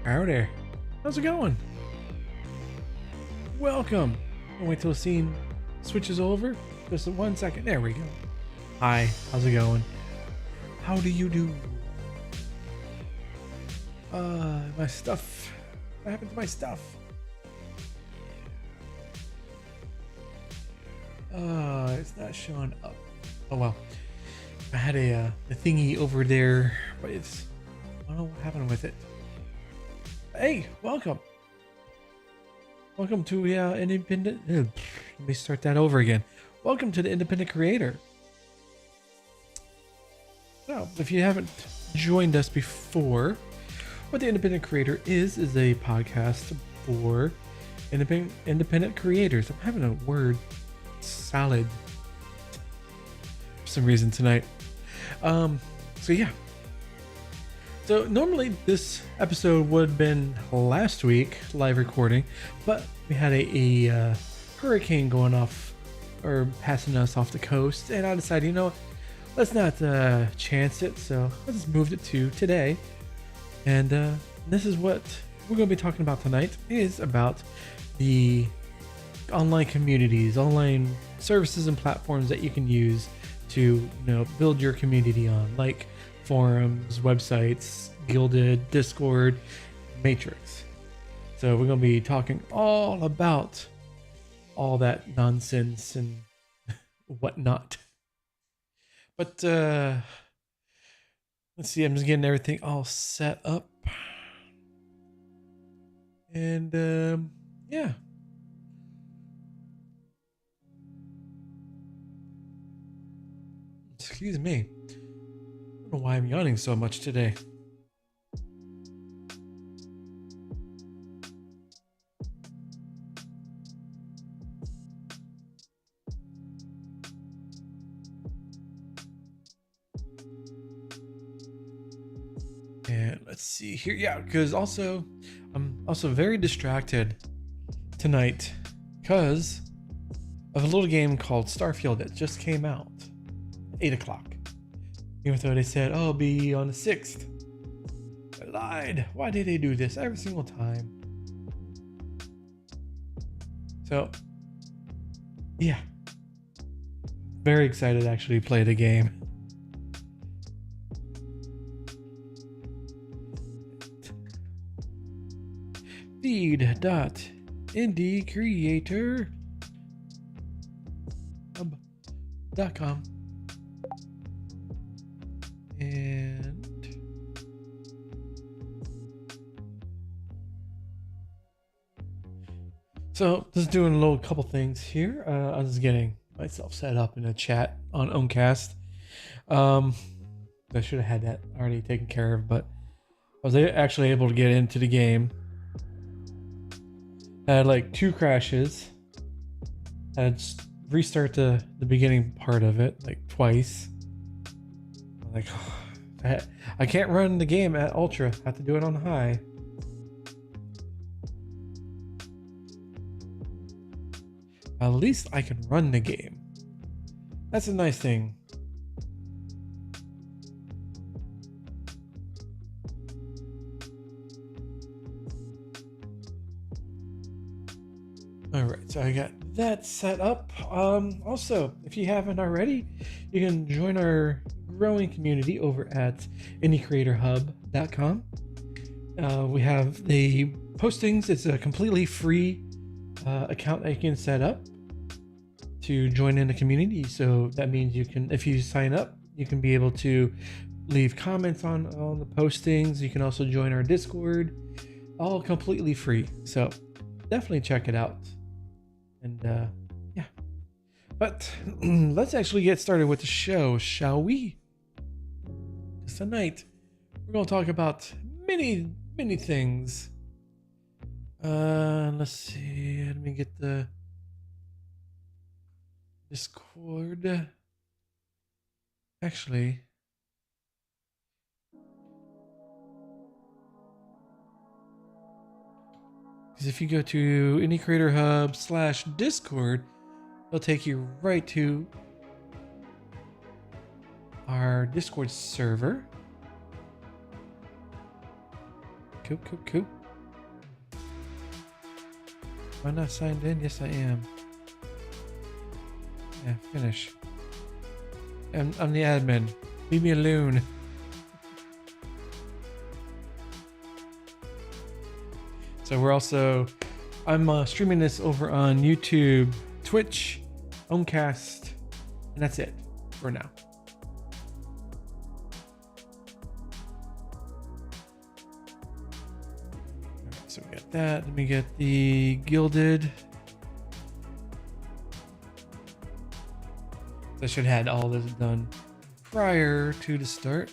Howdy. How's it going? Welcome. I'll wait till the scene switches over. Just 1 second. There we go. Hi. How's it going? How do you do? My stuff. What happened to my stuff? It's not showing up. Oh well. I had a thingy over there, but I don't know what happened with it. Hey, welcome. Welcome to independent. Let me start that over again. Welcome to the Independent Creator. So, if you haven't joined us before, what the Independent Creator is a podcast for independent creators. I'm having a word salad for some reason tonight. So yeah. So normally this episode would have been last week, live recording, but we had a hurricane going off or passing us off the coast, and I decided, you know what, let's not chance it, so I just moved it to today. And this is what we're going to be talking about tonight, is about the online communities, online services and platforms that you can use to, build your community on, like forums, websites, Guilded, Discord, Matrix. So we're going to be talking all about all that nonsense and whatnot. But let's see, I'm just getting everything all set up. And yeah. Excuse me. I don't know why I'm yawning so much today. And let's see here. Yeah, because I'm also very distracted tonight because of a little game called Starfield that just came out. 8 o'clock. Even though they said, oh, it'll be on the 6th. I lied. Why did they do this every single time? So, yeah. Very excited to actually play the game. feed.indiecreatorhub.com. And so just doing a little couple things here. I was getting myself set up in a chat on Oncast. I should have had that already taken care of, but I was actually able to get into the game. I had like 2 crashes. I had to restart the beginning part of it like twice. I'm like, I can't run the game at ultra. I have to do it on high. At least I can run the game. That's a nice thing. All right, so I got that set up. Also, if you haven't already, you can join our growing community over at indiecreatorhub.com. We have the postings. It's a completely free account that you can set up to join in the community. So that means you can, if you sign up, you can be able to leave comments on the postings. You can also join our Discord, all completely free. So definitely check it out. And yeah, but let's actually get started with the show, shall we? Because tonight we're going to talk about many things. Let's see. Let me get the Discord. Actually, because if you go to Indie Creator Hub /Discord, it'll take you right to our Discord server. Cool. Am I not signed in? Yes, I am. Yeah, finish. I'm the admin. Leave me alone. So I'm streaming this over on YouTube, Twitch, Omcast, and that's it for now. Alright, so we got that. Let me get the Gilded. I should have had all this done prior to the start.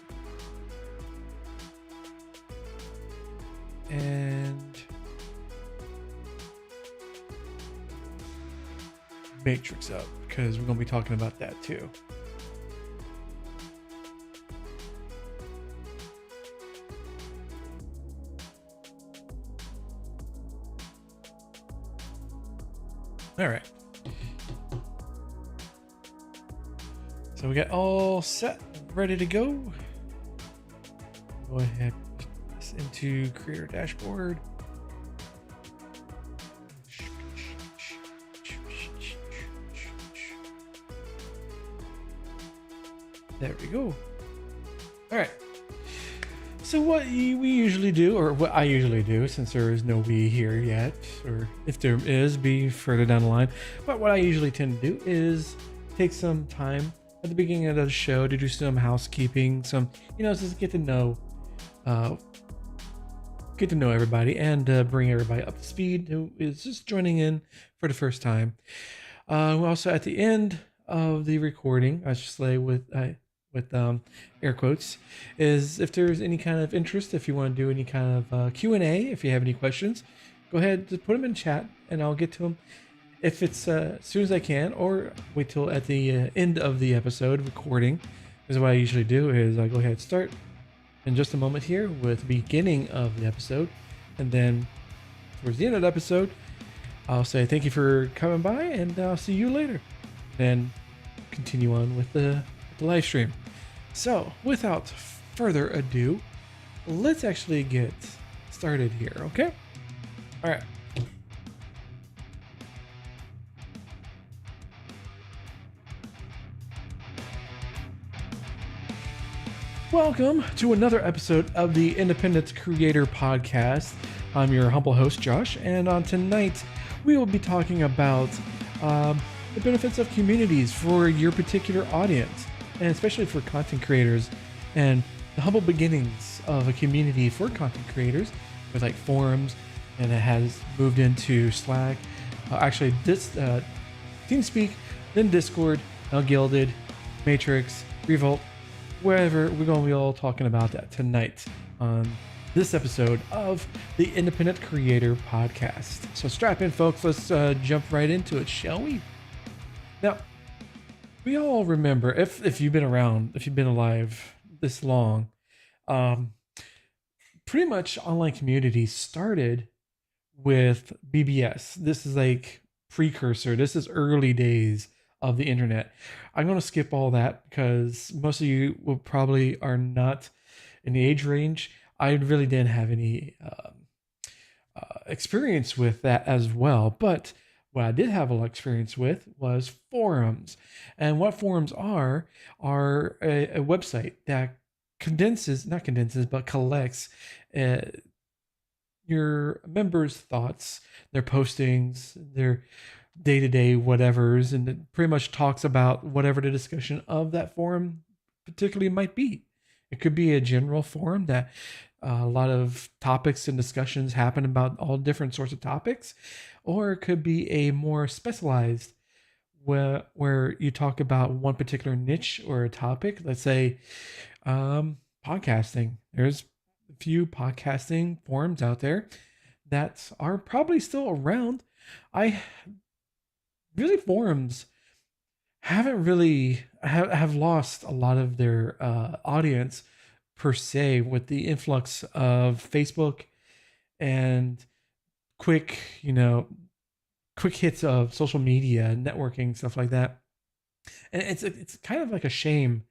And Matrix up, because we're going to be talking about that too. All right. So we got all set, ready to go. Go ahead, put this into Creator Dashboard. There we go. All right. So what we usually do, or what I usually do, since there is no we here yet, or if there is, be further down the line. But what I usually tend to do is take some time at the beginning of the show to do some housekeeping, just get to know everybody and bring everybody up to speed who is just joining in for the first time. We also, at the end of the recording, I should say with air quotes, is if there's any kind of interest, if you want to do any kind of Q&A, if you have any questions, go ahead, just put them in chat and I'll get to them if it's as soon as I can, or wait till at the end of the episode recording. Because what I usually do is I go ahead and start in just a moment here with the beginning of the episode, and then towards the end of the episode I'll say thank you for coming by and I'll see you later, then continue on with the live stream. So without further ado, let's actually get started here, okay? All right. Welcome to another episode of the Independent Creator Podcast. I'm your humble host, Josh, and on tonight we will be talking about the benefits of communities for your particular audience, and especially for content creators, and the humble beginnings of a community for content creators with like forums, and it has moved into Slack, TeamSpeak, then Discord, now Gilded, Matrix, Revolt, wherever. We're going to be all talking about that tonight on this episode of the Independent Creator Podcast. So strap in, folks. Let's jump right into it, shall we? Now, we all remember, if you've been around, if you've been alive this long, pretty much online communities started with BBS. This is like precursor. This is early days of the internet. I'm going to skip all that because most of you will probably are not in the age range. I really didn't have any experience with that as well. But what I did have a lot of experience with was forums. And what forums are a website that collects your members' thoughts, their postings, their day-to-day whatevers, and it pretty much talks about whatever the discussion of that forum particularly might be. It could be a general forum that a lot of topics and discussions happen about all different sorts of topics, or it could be a more specialized where you talk about one particular niche or a topic. Let's say podcasting. There's a few podcasting forums out there that are probably still around. Forums haven't really have lost a lot of their audience per se with the influx of Facebook and quick hits of social media, networking, stuff like that. And it's kind of like a shame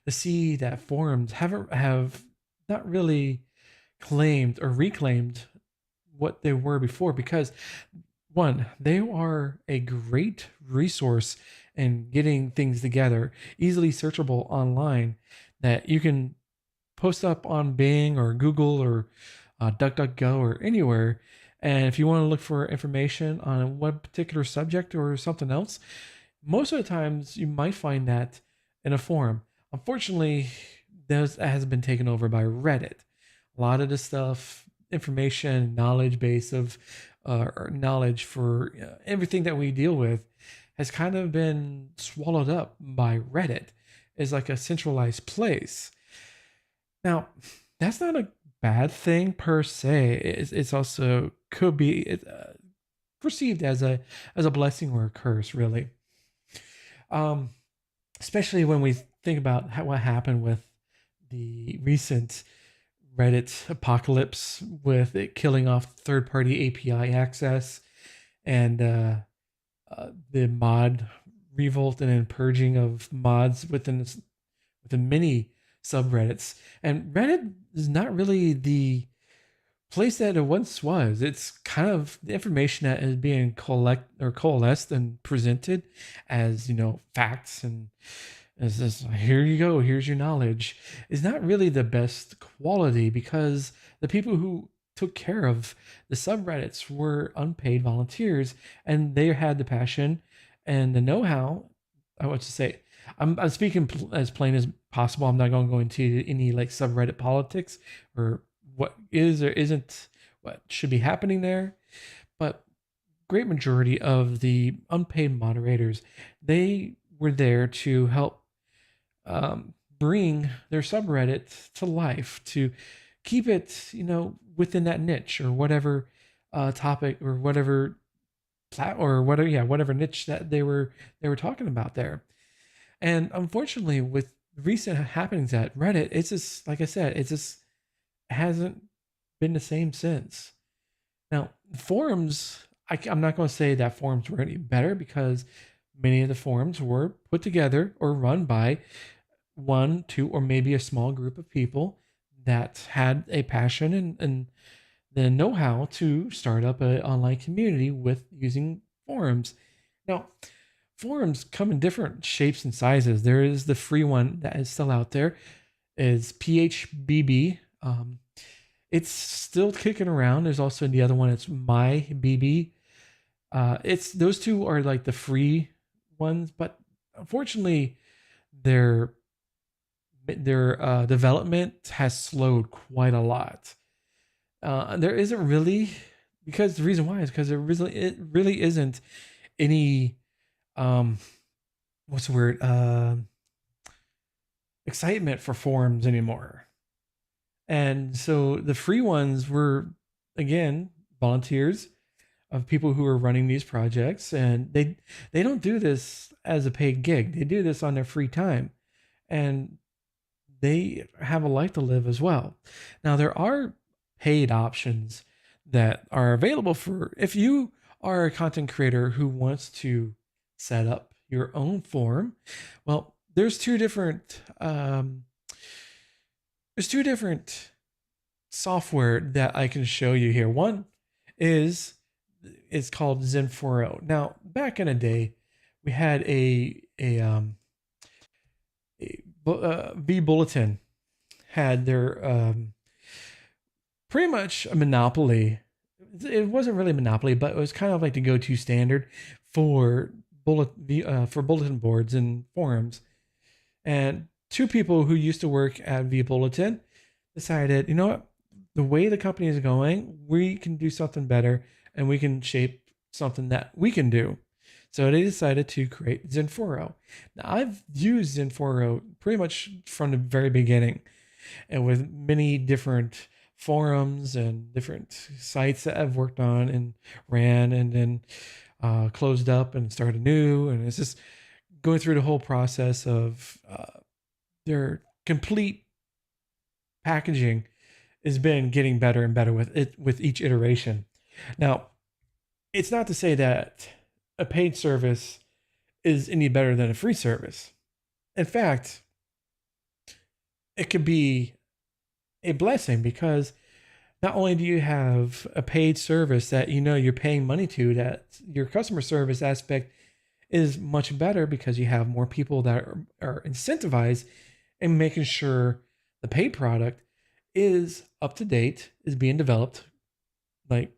to see that forums have not really claimed or reclaimed what they were before, because One, they are a great resource in getting things together, easily searchable online that you can post up on Bing or Google or DuckDuckGo or anywhere. And if you want to look for information on one particular subject or something else, most of the times you might find that in a forum. Unfortunately, that has been taken over by Reddit. A lot of the stuff, information, knowledge base of or knowledge for everything that we deal with has kind of been swallowed up by Reddit as like a centralized place. Now, that's not a bad thing per se. It's also could be perceived as a blessing or a curse, really. Um, Especially when we think about what happened with the recent Reddit apocalypse with it killing off third-party API access and the mod revolt and then purging of mods within many subreddits. And Reddit is not really the place that it once was. It's kind of the information that is being coalesced and presented as facts and as this, here you go, here's your knowledge, is not really the best quality because the people who took care of the subreddits were unpaid volunteers and they had the passion and the know-how. I want to say, I'm speaking as plain as possible. I'm not going to go into any like subreddit politics or what is or isn't what should be happening there, but great majority of the unpaid moderators, they were there to help bring their subreddit to life, to keep it, within that niche or whatever topic or whatever or whatever, yeah, whatever niche that they were talking about there. And unfortunately, with recent happenings at Reddit, it's just like I said, it just hasn't been the same since. Now, forums, I'm not going to say that forums were any better because many of the forums were put together or run by one, two, or maybe a small group of people that had a passion and the know-how to start up an online community with using forums. Now, forums come in different shapes and sizes. There is the free one that is still out there, is PHBB. It's still kicking around. There's also the other one. It's MyBB. It's those two are like the free ones, but unfortunately, their development has slowed quite a lot. There isn't really, because the reason why is because it really isn't any what's the word excitement for forums anymore. And so the free ones were, again, volunteers of people who are running these projects, and they don't do this as a paid gig. They do this on their free time, and they have a life to live as well. Now there are paid options that are available for if you are a content creator who wants to set up your own forum. Well, there's two different software that I can show you here. One is it's called Zen4o. Now, back in the day, we had V Bulletin had their pretty much a monopoly. It wasn't really a monopoly, but it was kind of like the go-to standard for for bulletin boards and forums. And two people who used to work at V Bulletin decided, you know what, the way the company is going, we can do something better and we can shape something that we can do. So they decided to create Zen4o. Now, I've used Zen4o pretty much from the very beginning, and with many different forums and different sites that I've worked on and ran and then closed up and started new. And it's just going through the whole process of their complete packaging has been getting better and better with each iteration. Now, it's not to say that a paid service is any better than a free service. In fact, it could be a blessing because Not only do you have a paid service that you know you're paying money to, that your customer service aspect is much better because you have more people that are incentivized in making sure the paid product is up to date, is being developed like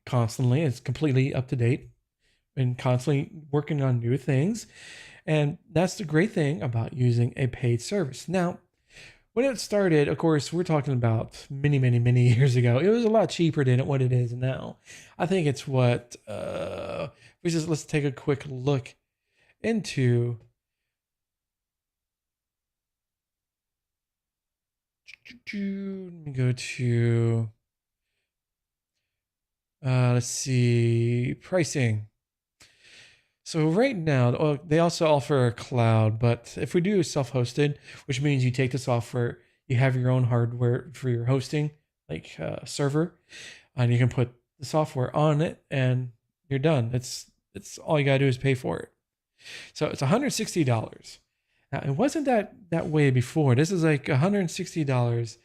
constantly, it's completely up to date and constantly working on new things. And that's the great thing about using a paid service. Now, when it started, of course, we're talking about many, many, many years ago. It was a lot cheaper than what it is now. I think it's what let's take a quick look into. Let me go to let's see, pricing. So right now, they also offer a cloud, but if we do self-hosted, which means you take the software, you have your own hardware for your hosting, like server, and you can put the software on it, and you're done. It's all you gotta do is pay for it. So it's $160. Now it wasn't that way before. This is like $160,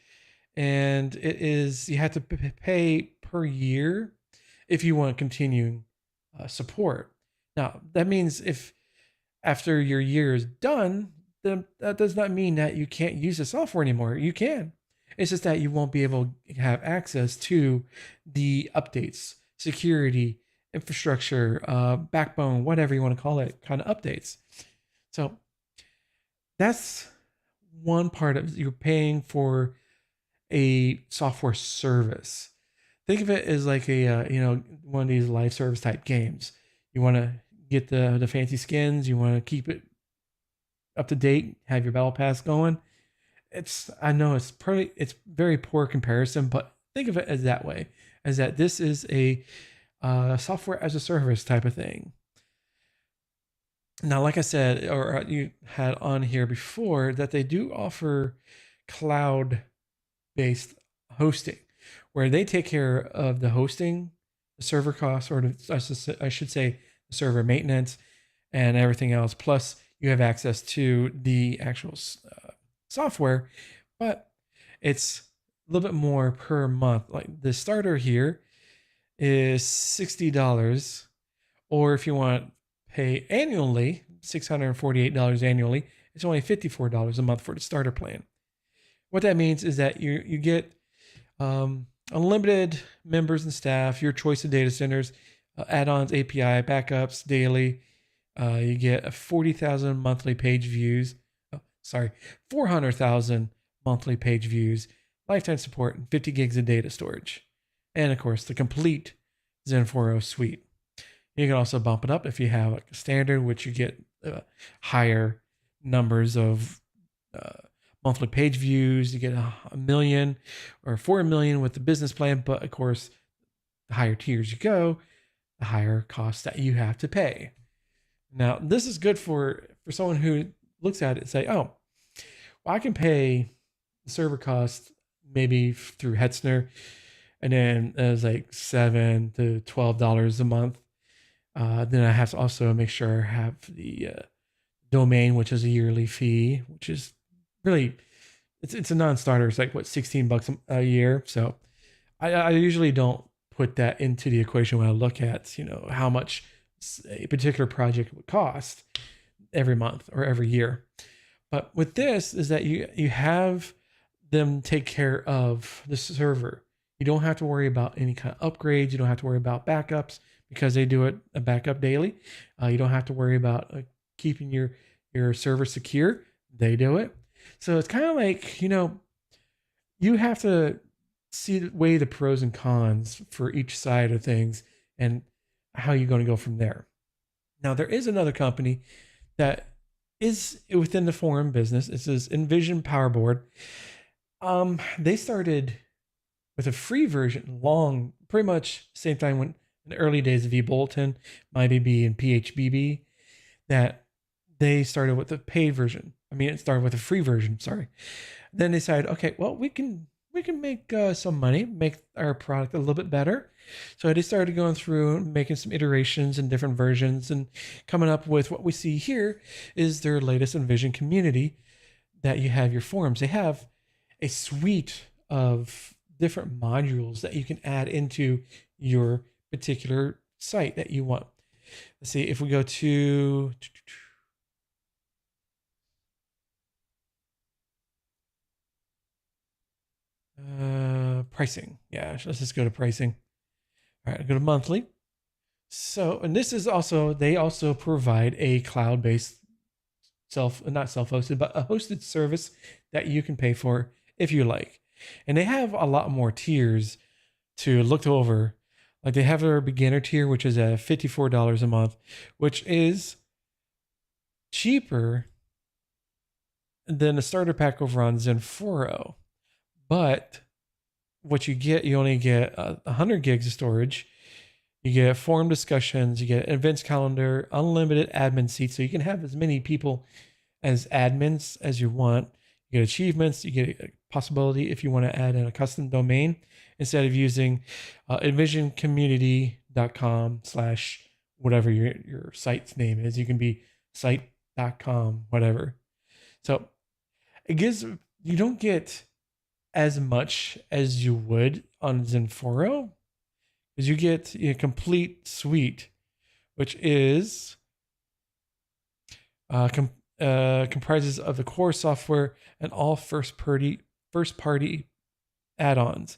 and it is you have to pay per year if you want continuing support. Now, that means if after your year is done, then that does not mean that you can't use the software anymore. You can. It's just that you won't be able to have access to the updates, security, infrastructure, backbone, whatever you want to call it, kind of updates. So that's one part of you're paying for a software service. Think of it as like a one of these live service type games. You want to get the fancy skins. You want to keep it up to date. Have your battle pass going. I know it's very poor comparison, but think of it as that way, as that this is a software as a service type of thing. Now, like I said, or you had on here before, that they do offer cloud-based hosting, where they take care of the hosting, the server costs, or I should say the server maintenance and everything else. Plus, you have access to the actual software, but it's a little bit more per month. Like the starter here is $60, or if you want to pay annually, $648 annually, it's only $54 a month for the starter plan. What that means is that you get unlimited members and staff, your choice of data centers, add-ons, API, backups daily. You get a 40,000 monthly page views. 400,000 monthly page views, lifetime support, and 50 gigs of data storage. And of course, the complete Zen 4.0 suite. You can also bump it up if you have like a standard, which you get higher numbers of monthly page views. You get a million or 4 million with the business plan. But of course, the higher tiers you go, the higher cost that you have to pay. Now, this is good for someone who looks at it and say, oh, well, I can pay the server cost maybe through Hetzner, and then it's like $7 to $12 a month. Then I have to also make sure I have the domain, which is a yearly fee, which is really, it's a non-starter. It's like, what, $16 a year. So I usually don't put that into the equation when I look at, how much a particular project would cost every month or every year. But with this is that you have them take care of the server. You don't have to worry about any kind of upgrades. You don't have to worry about backups because they do a backup daily. You don't have to worry about keeping your server secure. They do it. So it's kind of like, you have to weigh the pros and cons for each side of things and how you're going to go from there. Now, there is another company that is within the forum business. It says Envision PowerBoard. They started with a free version pretty much same time when in the early days of eBulletin, MyBB, and PHBB, that they started with a paid version. It started with a free version, sorry. Then they decided, okay, well, we can make some money, make our product a little bit better. So they started going through and making some iterations and different versions and coming up with what we see here is their latest Envision community that you have your forums. They have a suite of different modules that you can add into your particular site that you want. Let's see if we go to pricing. Yeah, let's just go to pricing. All right, go to monthly. So, and this is also, they also provide a cloud-based not self-hosted, but a hosted service that you can pay for if you like. And they have a lot more tiers to look over. Like they have their beginner tier, which is at $54 a month, which is cheaper than a starter pack over on XenForo. But what you get, you only get 100 gigs of storage. You get forum discussions, you get events calendar, unlimited admin seats, so you can have as many people as admins as you want. You get achievements, you get a possibility if you want to add in a custom domain instead of using envisioncommunity.com / whatever your site's name is. You can be site.com, whatever. So it gives, you don't get as much as you would on XenForo, because you get a complete suite, which is comprises of the core software and all first party add-ons,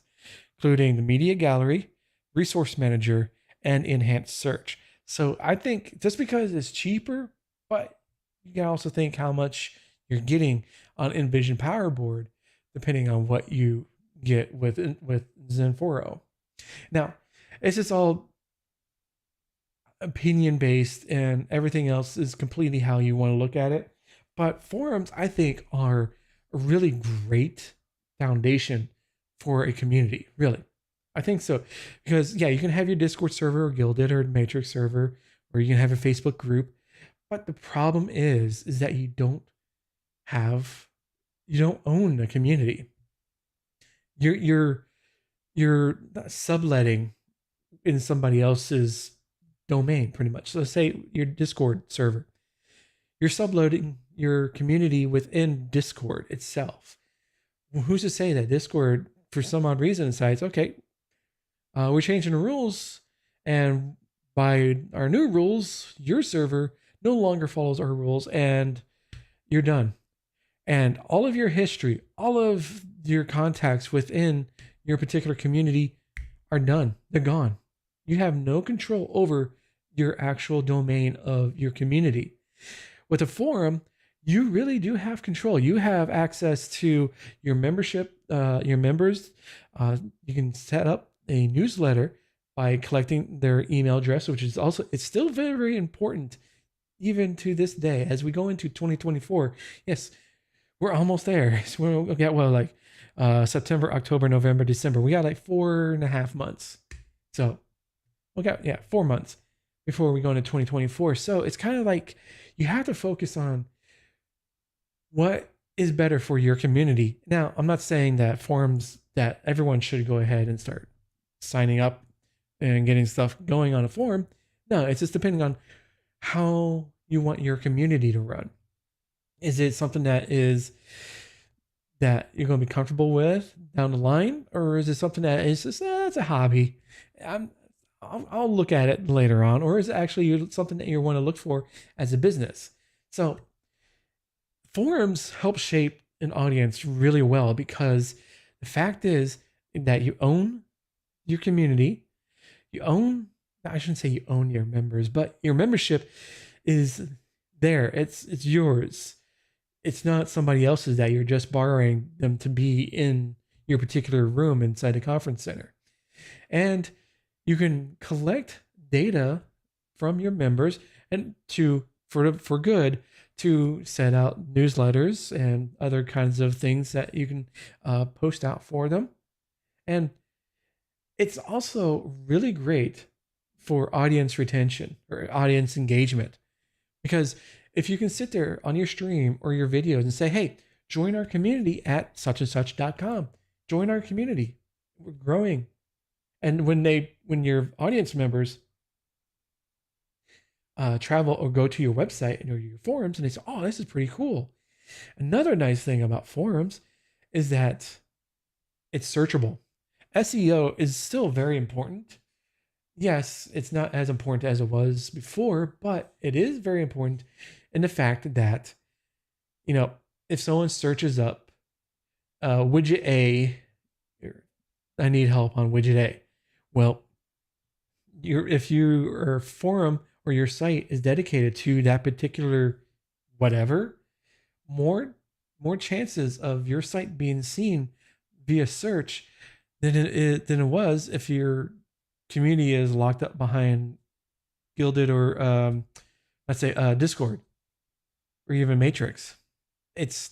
including the media gallery, resource manager, and enhanced search. So I think just because it's cheaper, but you can also think how much you're getting on Envision PowerBoard, depending on what you get with XenForo. Now, it's just all opinion based, and everything else is completely how you want to look at it. But forums, I think, are a really great foundation for a community. Really, I think so, because yeah, you can have your Discord server or Guilded or Matrix server, or you can have a Facebook group. But the problem is that you don't own a community. You're subletting in somebody else's domain, pretty much. So let's say your Discord server, you're subloading your community within Discord itself. Who's to say that Discord, for some odd reason, decides, okay, we're changing the rules, and by our new rules, your server no longer follows our rules, and you're done. And all of your history, all of your contacts within your particular community are done. They're gone. You have no control over your actual domain of your community. With a forum, you really do have control. You have access to your membership, your members. You can set up a newsletter by collecting their email address, which is also, it's still very, very important even to this day as we go into 2024. Yes, we're almost there. So we got September, October, November, December. We got like 4.5 months. So we got 4 months before we go into 2024. So it's kind of like you have to focus on what is better for your community. Now, I'm not saying that forums, that everyone should go ahead and start signing up and getting stuff going on a forum. No, it's just depending on how you want your community to run. Is it something that you're going to be comfortable with down the line, or is it something that is just it's a hobby? I'll look at it later on, or is it actually something that you want to look for as a business? So forums help shape an audience really well, because the fact is that you own your community. I shouldn't say you own your members, but your membership is there. It's yours. It's not somebody else's that you're just borrowing them to be in your particular room inside the conference center. And you can collect data from your members and for good to send out newsletters and other kinds of things that you can post out for them. And it's also really great for audience retention or audience engagement, because if you can sit there on your stream or your videos and say, hey, join our community at such-and-such.com. Join our community. We're growing. And when your audience members travel or go to your website or your forums and they say, oh, this is pretty cool. Another nice thing about forums is that it's searchable. SEO is still very important. Yes, it's not as important as it was before, but it is very important in the fact that, if someone searches up widget A, I need help on widget A. Well, if your forum or your site is dedicated to that particular whatever, more chances of your site being seen via search than it was if your community is locked up behind Guilded or let's say Discord or even Matrix. It's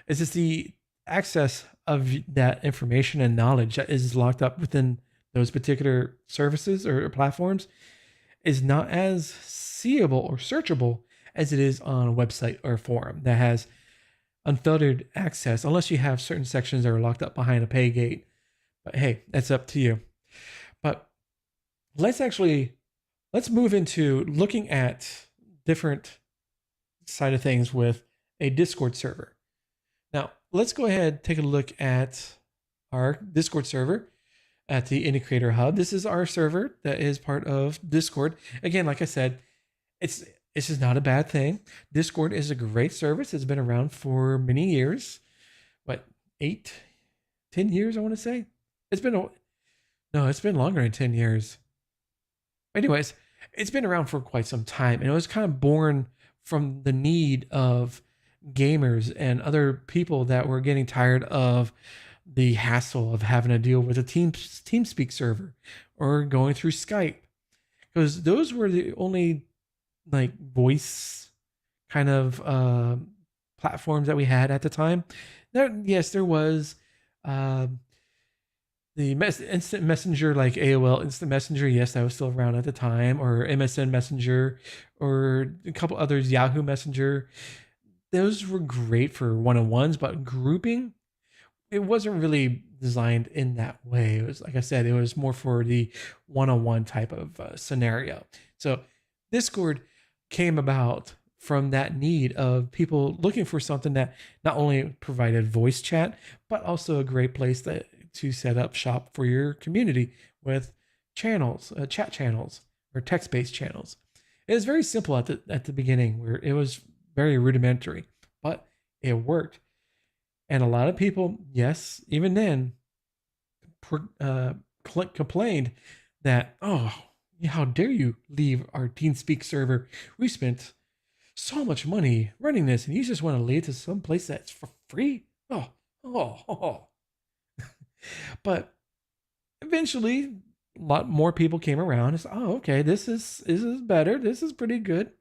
just the access of that information and knowledge that is locked up within those particular services or platforms is not as seeable or searchable as it is on a website or a forum that has unfiltered access, unless you have certain sections that are locked up behind a pay gate. But hey, that's up to you. But let's move into looking at different side of things with a Discord server. Now, let's go ahead and take a look at our Discord server at the Indie Creator Hub. This is our server that is part of Discord. Again, like I said, it's just not a bad thing. Discord is a great service. It's been around for many years. What, 8, 10 years, I want to say? It's been longer than 10 years. Anyways, it's been around for quite some time, and it was kind of born from the need of gamers and other people that were getting tired of the hassle of having to deal with a TeamSpeak server or going through Skype, because those were the only like voice kind of platforms that we had at the time. Yes, there was the instant messenger like AOL Instant Messenger. Yes, that was still around at the time, or MSN Messenger, or a couple others, Yahoo Messenger. Those were great for one-on-ones, but grouping, it wasn't really designed in that way. It was, like I said, it was more for the one-on-one type of scenario. So Discord came about from that need of people looking for something that not only provided voice chat, but also a great place to set up shop for your community with channels, chat channels, or text-based channels. It was very simple at the beginning, where it was very rudimentary, but it worked. And a lot of people, yes, even then, complained that, oh, how dare you leave our TeamSpeak server? We spent so much money running this, and you just want to leave it to some place that's for free? Oh. But eventually, a lot more people came around and said, oh, okay, this is better. This is pretty good.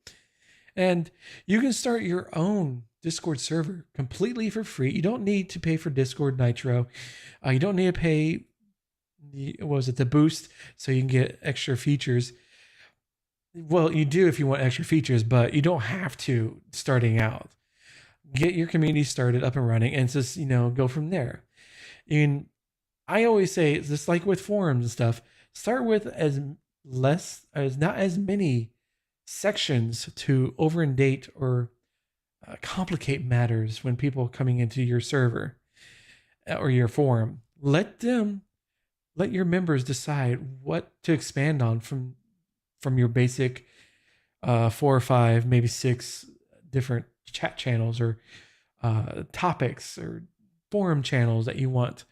And you can start your own Discord server completely for free. You don't need to pay for Discord Nitro. You don't need to pay the boost so you can get extra features. Well, you do if you want extra features, but you don't have to starting out. Get your community started up and running and just, go from there. And I always say, just like with forums and stuff, start with not as many sections to over-indate or complicate matters when people coming into your server or your forum. Let your members decide what to expand on from your basic 4 or 5, maybe 6 different chat channels or topics or forum channels that you want.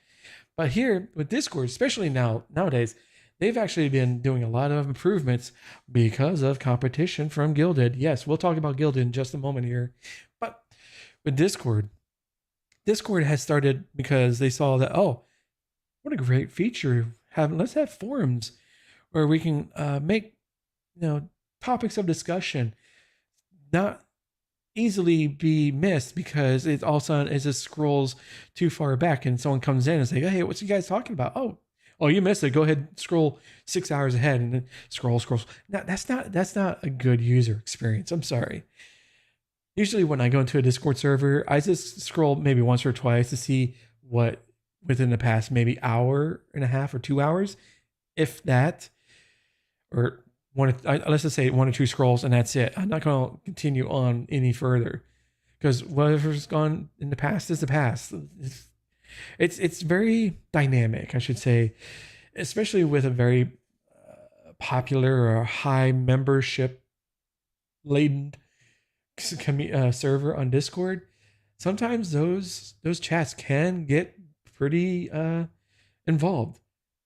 But here with Discord, especially nowadays, they've actually been doing a lot of improvements because of competition from Guilded. Yes, we'll talk about Guilded in just a moment here. But with Discord has started because they saw that, oh, what a great feature. Let's have forums where we can make topics of discussion not easily be missed, because it all of a sudden it just scrolls too far back and someone comes in and say, hey, what's you guys talking about? Oh, you missed it. Go ahead, scroll 6 hours ahead and then scroll. Now, that's not a good user experience. I'm sorry. Usually when I go into a Discord server, I just scroll maybe once or twice to see what within the past maybe hour and a half or 2 hours, if that, or let's just say 1 or 2 scrolls, and that's it. I'm not going to continue on any further, because whatever's gone in the past is the past. It's very dynamic, I should say, especially with a very popular or high membership laden server on Discord. Sometimes those chats can get pretty involved.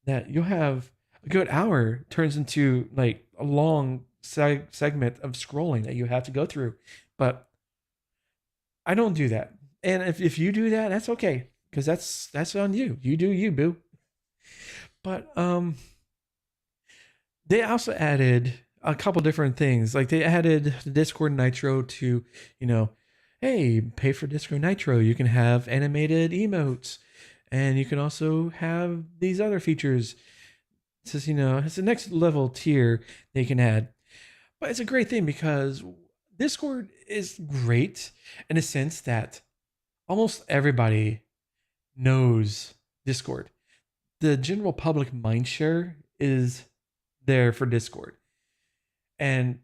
That you'll have a good hour turns into like a long segment of scrolling that you have to go through. But I don't do that. And if you do that, that's okay. Because that's on you. You do you, boo. But they also added a couple different things. Like they added the Discord Nitro to, you know, hey, pay for Discord Nitro. You can have animated emotes. And you can also have these other features. It says, you know, it's the next level tier they can add. But it's a great thing because Discord is great in a sense that almost everybody knows Discord. The general public mindshare is there for Discord. And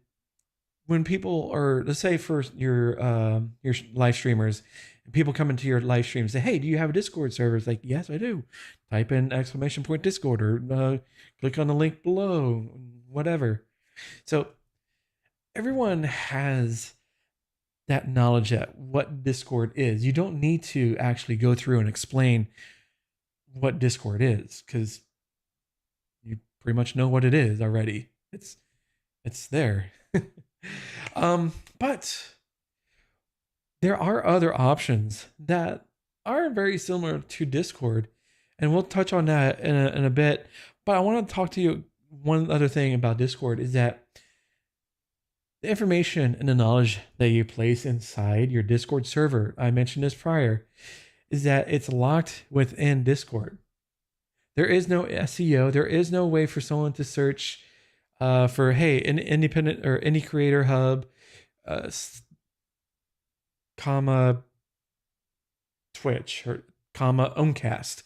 when people are, let's say for your live streamers, and people come into your live stream and say, hey, do you have a Discord server? It's like, yes, I do. Type in !Discord or click on the link below, whatever. So everyone has that knowledge that what Discord is. You don't need to actually go through and explain what Discord is because you pretty much know what it is already. It's there. But there are other options that are very similar to Discord, and we'll touch on that in a bit. But I want to talk to you one other thing about Discord is that the information and the knowledge that you place inside your Discord server, I mentioned this prior, is that it's locked within Discord. There is no SEO. There is no way for someone to search for, hey, an independent or any creator hub, comma Twitch or comma Omcast.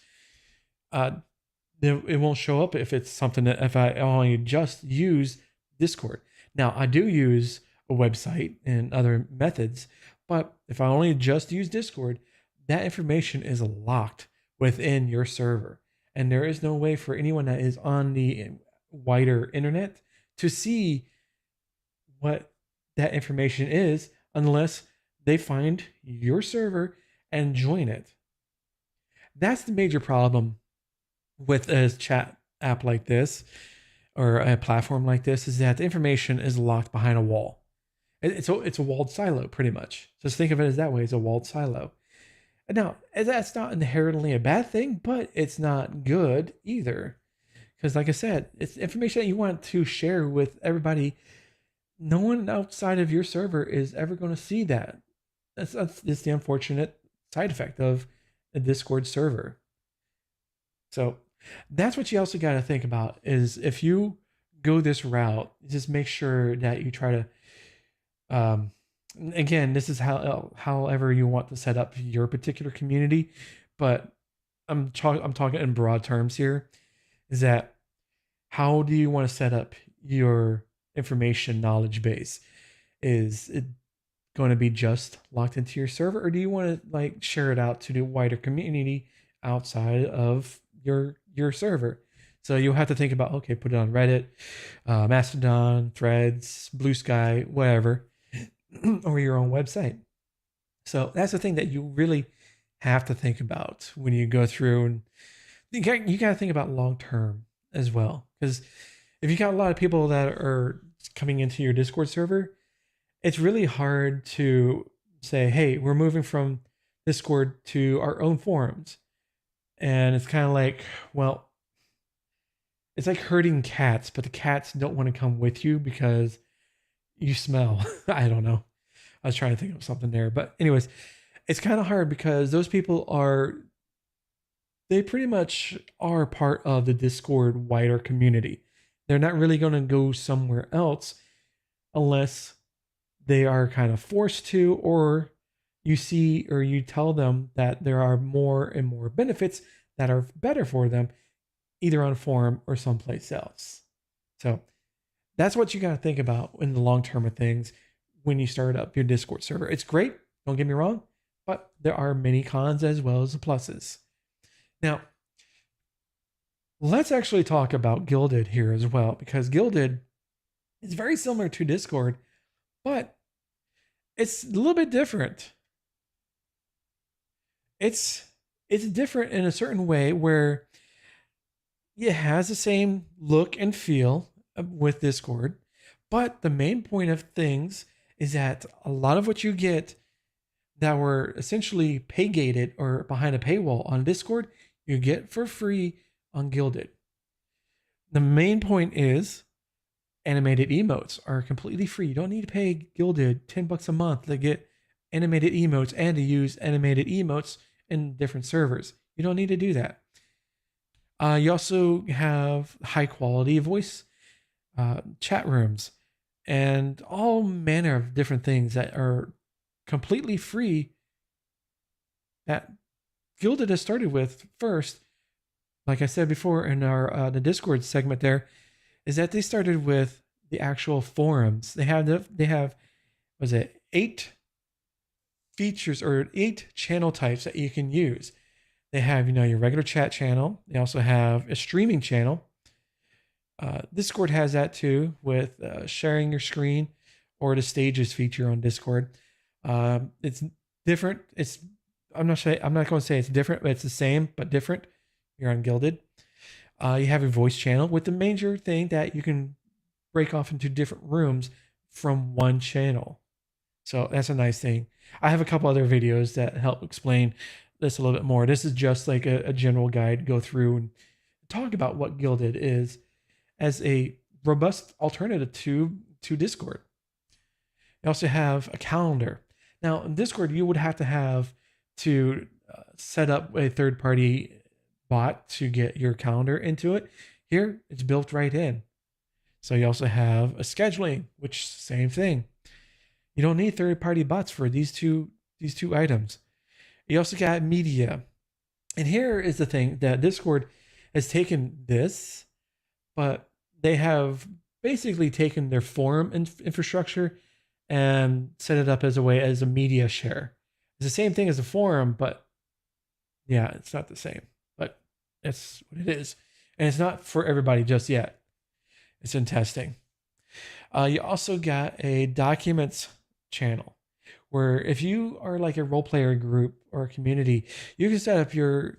It won't show up if it's something that if I only just use Discord. Now I do use a website and other methods, but if I only just use Discord, that information is locked within your server. And there is no way for anyone that is on the wider internet to see what that information is unless they find your server and join it. That's the major problem with a chat app like this or a platform like this is that the information is locked behind a wall. It's a walled silo pretty much. Just think of it as that way. It's a walled silo. Now, that's not inherently a bad thing, but it's not good either. Because like I said, it's information that you want to share with everybody. No one outside of your server is ever going to see that. That's the unfortunate side effect of a Discord server. So that's what you also got to think about is if you go this route, just make sure that you try to, again, this is however you want to set up your particular community, but I'm talking in broad terms here, is that how do you want to set up your information knowledge base? Is it going to be just locked into your server, or do you want to like share it out to the wider community outside of your server? So you'll have to think about, okay, put it on Reddit, Mastodon, Threads, Blue Sky, whatever, or your own website. So that's the thing that you really have to think about when you go through, and you got to think about long term as well. Because if you got a lot of people that are coming into your Discord server, it's really hard to say, hey, we're moving from Discord to our own forums. And it's kind of like, well, it's like herding cats, but the cats don't want to come with you because you smell. I don't know. I was trying to think of something there. But anyways, it's kind of hard because those people they pretty much are part of the Discord wider community. They're not really going to go somewhere else unless they are kind of forced to, or you see or you tell them that there are more and more benefits that are better for them, either on forum or someplace else. So that's what you got to think about in the long term of things when you start up your Discord server. It's great, don't get me wrong, but there are many cons as well as the pluses. Now, let's actually talk about Guilded here as well, because Guilded is very similar to Discord, but it's a little bit different. It's different in a certain way where it has the same look and feel with Discord, but the main point of things is that a lot of what you get that were essentially pay gated or behind a paywall on Discord, you get for free on Guilded. The main point is animated emotes are completely free. You don't need to pay Guilded $10 a month to get animated emotes and to use animated emotes in different servers. You don't need to do that. You also have high quality voice chat rooms and all manner of different things that are completely free that Guilded has started with first. Like I said before in our the Discord segment, there is that they started with the actual forums. They have was it 8 features or 8 channel types that you can use. They have your regular chat channel. They also have a streaming channel. Discord has that too with sharing your screen or the stages feature on Discord. It's different. I'm not going to say it's different, but it's the same but different. You're on Guilded. You have a voice channel with the major thing that you can break off into different rooms from one channel. So that's a nice thing. I have a couple other videos that help explain this a little bit more. This is just like a general guide, go through and talk about what Guilded is as a robust alternative to Discord. You also have a calendar. Now, in Discord, you would have to set up a third-party bot to get your calendar into it. Here, it's built right in. So you also have a scheduling, which same thing. You don't need third-party bots for these two items. You also got media. And here is the thing that Discord has taken this, but they have basically taken their forum infrastructure and set it up as a media share. It's the same thing as a forum, but yeah, it's not the same. But it's what it is. And it's not for everybody just yet. It's in testing. You also got a documents channel where if you are like a role player group or a community, you can set up your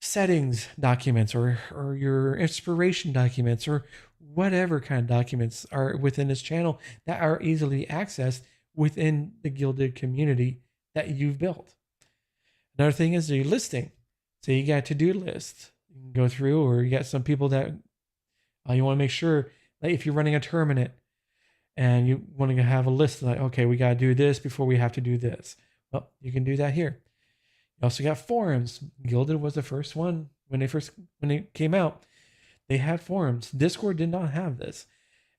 settings documents or your inspiration documents or whatever kind of documents are within this channel that are easily accessed within the Guilded community that you've built. Another thing is the listing. So you got a to-do list you can go through, or you got some people that you want to make sure, like if you're running a tournament and you want to have a list like, okay, we got to do this before we have to do this. Well, you can do that here. You also got forums. Guilded was the first one when it came out. They had forums. Discord did not have this.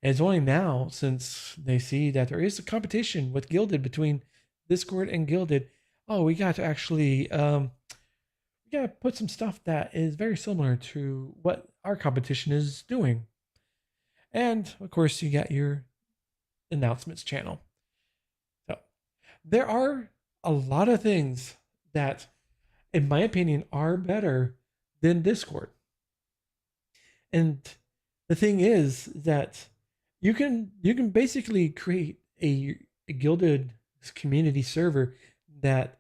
And it's only now, since they see that there is a competition with Guilded between Discord and Guilded. Oh, we got to actually we got to put some stuff that is very similar to what our competition is doing. And of course, you got your announcements channel. So there are a lot of things that, in my opinion, are better than Discord. And the thing is that you can basically create a Guilded community server that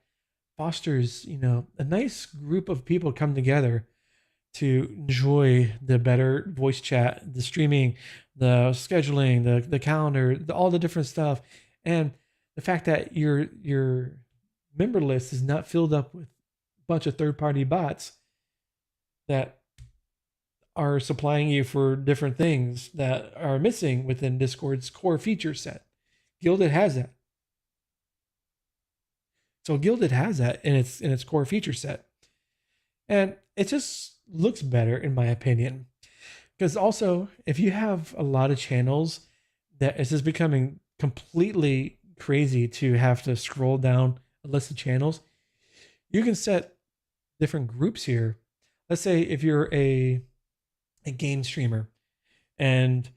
fosters, a nice group of people come together to enjoy the better voice chat, the streaming, the scheduling, the calendar, all the different stuff, and the fact that your member list is not filled up with a bunch of third-party bots that are supplying you for different things that are missing within Discord's core feature set. Guilded has that. So Guilded has that in its core feature set. And it just looks better in my opinion. Because also, if you have a lot of channels that it's just becoming completely crazy to have to scroll down a list of channels, you can set different groups here. Let's say if you're a game streamer and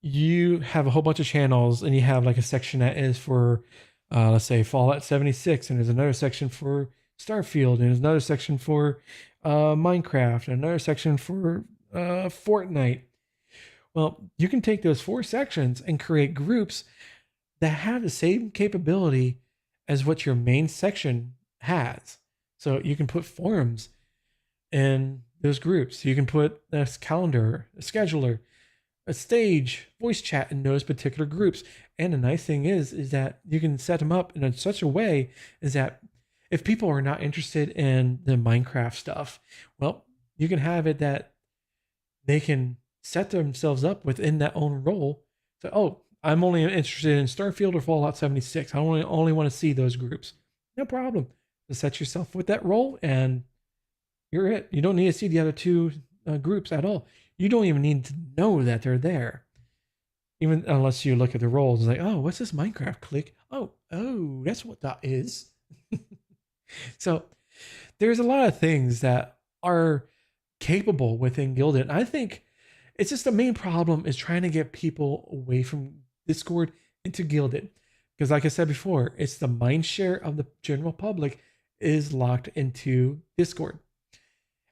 you have a whole bunch of channels and you have like a section that is for let's say Fallout 76, and there's another section for Starfield, and there's another section for Minecraft, and another section for Fortnite. Well, you can take those 4 sections and create groups that have the same capability as what your main section has. So you can put forums in those groups. You can put a calendar, a scheduler, a stage, voice chat in those particular groups. And the nice thing is that you can set them up in such a way is that if people are not interested in the Minecraft stuff, well, you can have it that they can set themselves up within that own role. So, oh, I'm only interested in Starfield or Fallout 76. I only want to see those groups. No problem. Just set yourself with that role and you're it. You don't need to see the other 2 groups at all. You don't even need to know that they're there. Even unless you look at the roles, it's like, oh, what's this Minecraft clique? Oh, that's what that is. So there's a lot of things that are capable within Guilded. I think it's just the main problem is trying to get people away from Discord into Guilded. Because like I said before, it's the mind share of the general public is locked into Discord.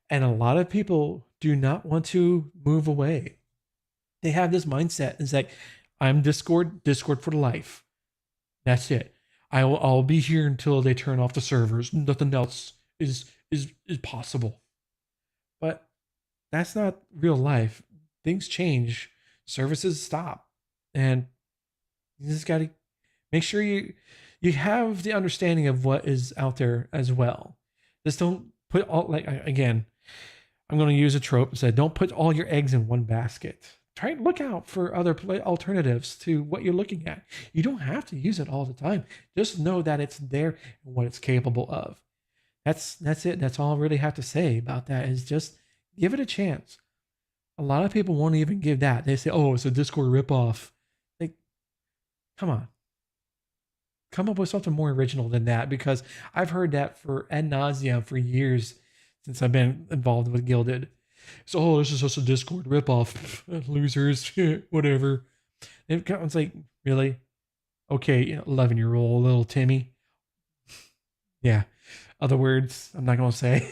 And a lot of people do not want to move away. They have this mindset. It's like, I'm Discord for life. That's it. I'll be here until they turn off the servers. Nothing else is possible. But that's not real life. Things change. Services stop. And you just got to make sure you have the understanding of what is out there as well. Just don't put all, like, again, I'm going to use a trope and say, don't put all your eggs in one basket. Try and look out for other alternatives to what you're looking at. You don't have to use it all the time. Just know that it's there and what it's capable of. That's it. That's all I really have to say about that is just give it a chance. A lot of people won't even give that. They say, oh, it's a Discord ripoff. Like, come on. Come up with something more original than that, because I've heard that for ad nauseum for years since I've been involved with Guilded. So, oh, this is just a Discord ripoff. Losers, whatever. And it's like, really? Okay, 11-year-old little Timmy. Yeah. Other words I'm not going to say.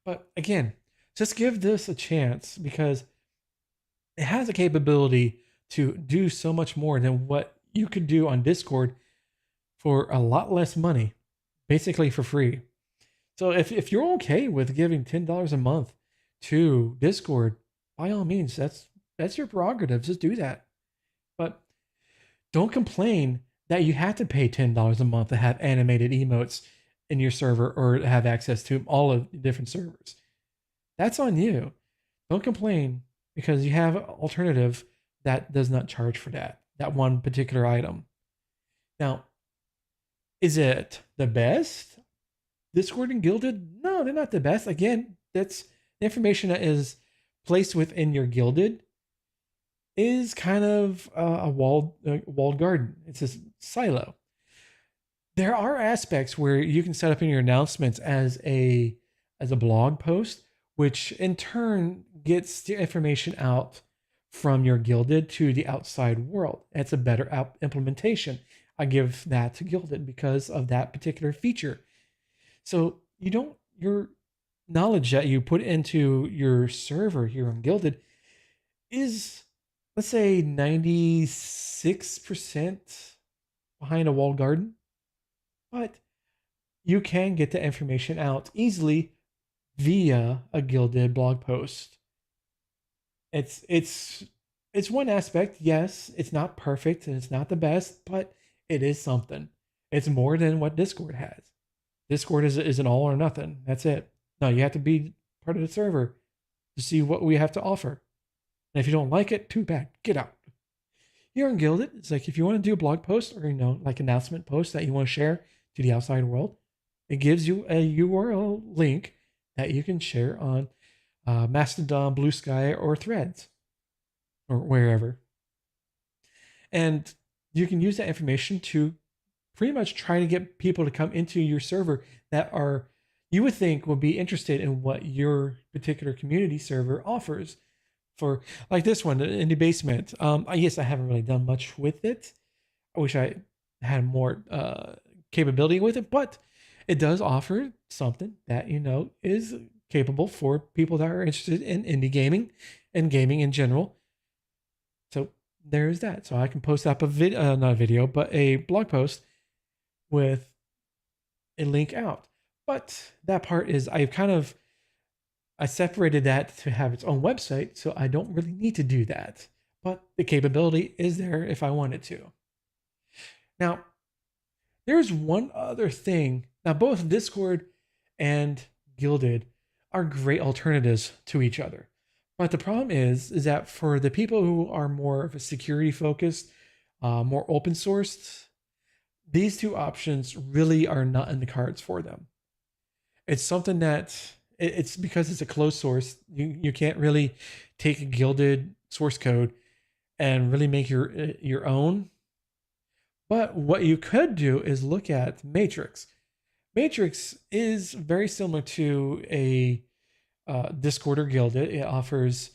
But again, just give this a chance because it has a capability to do so much more than what you could do on Discord for a lot less money, basically for free. So if you're okay with giving $10 a month to Discord, by all means, that's your prerogative. Just do that. But don't complain that you have to pay $10 a month to have animated emotes in your server or have access to all of the different servers. That's on you. Don't complain because you have an alternative that does not charge for that one particular item. Now, is it the best? Discord and Guilded? No, they're not the best. Again, that's the information that is placed within your Guilded is kind of a walled garden. It's a silo. There are aspects where you can set up in your announcements as a blog post, which in turn gets the information out from your Guilded to the outside world. It's a better implementation. I give that to Guilded because of that particular feature. So your knowledge that you put into your server here on Guilded is, let's say, 96% behind a walled garden. But you can get the information out easily via a Guilded blog post. It's one aspect. Yes, it's not perfect and it's not the best, but it is something. It's more than what Discord has. Discord is an all or nothing. That's it. No, you have to be part of the server to see what we have to offer. And if you don't like it, too bad. Get out. Here on Guilded, it's like if you want to do a blog post or like announcement post that you want to share to the outside world, it gives you a URL link that you can share on Mastodon, Blue Sky, or Threads, or wherever. And you can use that information to pretty much try to get people to come into your server that you would think would be interested in what your particular community server offers. For like this one, the Indie Basement. Yes, I haven't really done much with it. I wish I had more capability with it, but it does offer something that is capable for people that are interested in indie gaming and gaming in general. So there's that. So I can post up a video, not a video, but a blog post with a link out. But that part is I separated that to have its own website, so I don't really need to do that. But the capability is there if I wanted to. Now, there's one other thing. Now, both Discord and Guilded are great alternatives to each other. But the problem is that for the people who are more of a security focused, more open sourced, these two options really are not in the cards for them. It's something that it's because it's a closed source. You can't really take a Guilded source code and really make your own. But what you could do is look at Matrix. Matrix is very similar to a Discord or Guilded. It offers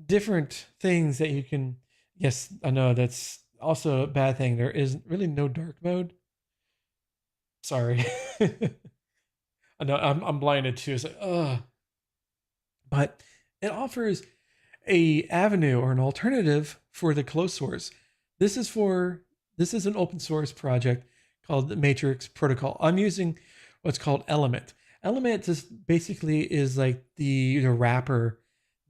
different things that you can. Yes, I know that's also a bad thing. There is really no dark mode. Sorry. I know I'm blinded too. It's like, ugh. But it offers a avenue or an alternative for the closed source. This is an open source project called the Matrix Protocol. I'm using what's called Element. Element just basically is like the wrapper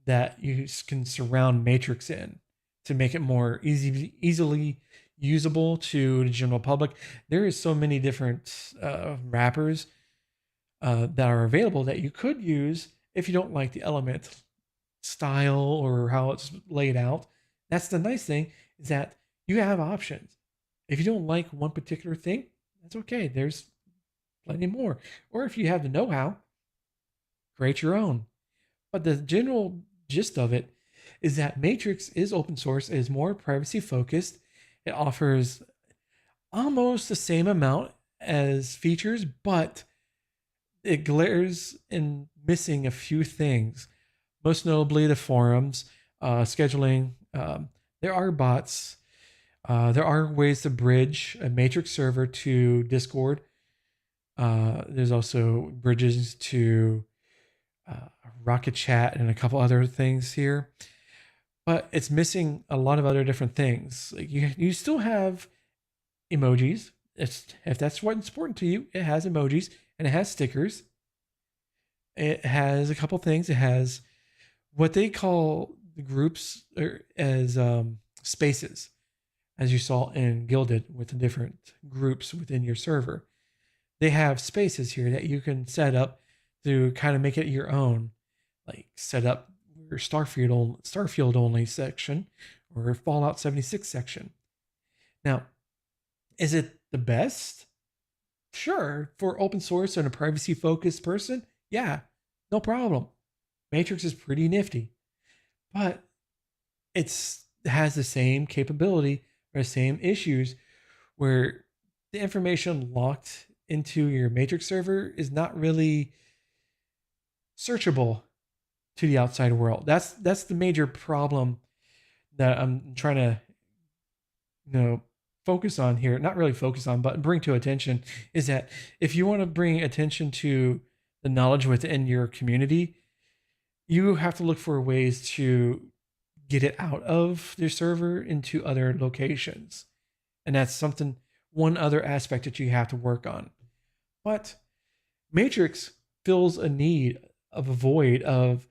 that you can surround Matrix in to make it more easily usable to the general public. There is so many different wrappers that are available that you could use if you don't like the Element style or how it's laid out. That's the nice thing, is that you have options. If you don't like one particular thing, that's okay. There's plenty more. Or if you have the know-how, create your own. But the general gist of it is that Matrix is open source, it is more privacy focused. It offers almost the same amount as features, but it glares in missing a few things. Most notably the forums, scheduling. There are bots. There are ways to bridge a Matrix server to Discord. There's also bridges to Rocket Chat and a couple other things here. But it's missing a lot of other different things. Like you still have emojis. If that's what's important to you, it has emojis and it has stickers. It has a couple things. It has what they call the groups as spaces, as you saw in Guilded with the different groups within your server. They have spaces here that you can set up to kind of make it your own, like set up your Starfield only section or Fallout 76 section. Now, is it the best? Sure, for open source and a privacy focused person, yeah, no problem. Matrix is pretty nifty, but it has the same capability or the same issues where the information locked into your Matrix server is not really searchable to the outside world. That's the major problem that I'm trying to focus on here. Not really focus on, but bring to attention, is that if you want to bring attention to the knowledge within your community, you have to look for ways to get it out of your server into other locations. And that's one other aspect that you have to work on. But Matrix fills a need of a void of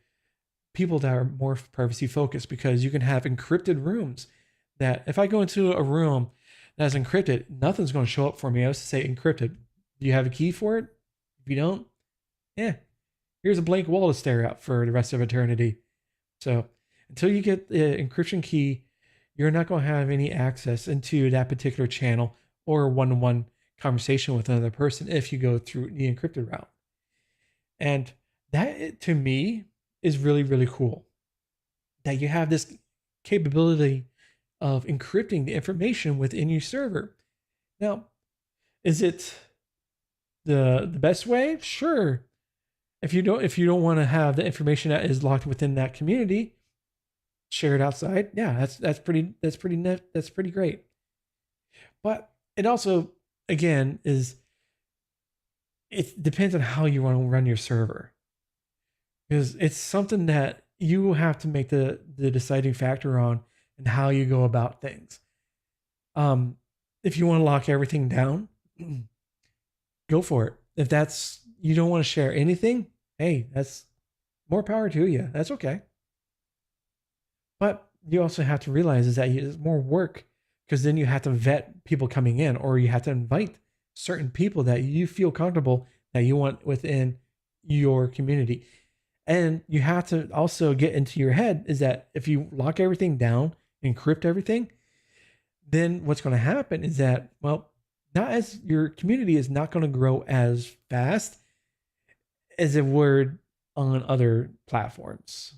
people that are more privacy focused, because you can have encrypted rooms that if I go into a room that's encrypted, nothing's going to show up for me. I was to say encrypted. Do you have a key for it? If you don't, here's a blank wall to stare at for the rest of eternity. So until you get the encryption key, you're not going to have any access into that particular channel or one-to-one conversation with another person if you go through the encrypted route. And that, to me, is really, really cool. That you have this capability of encrypting the information within your server. Now, is it the best way? Sure. If you don't want to have the information that is locked within that community, share it outside. Yeah, that's pretty great. But it also, again, is it depends on how you want to run your server, because it's something that you have to make the deciding factor on and how you go about things. Um, if you want to lock everything down, go for it. If that's you don't want to share anything, hey, that's more power to you. That's okay. But you also have to realize is that it's more work because then you have to vet people coming in, or you have to invite certain people that you feel comfortable that you want within your community. And you have to also get into your head is that if you lock everything down, encrypt everything, then what's going to happen is that, well, not as your community is not going to grow as fast as it would on other platforms.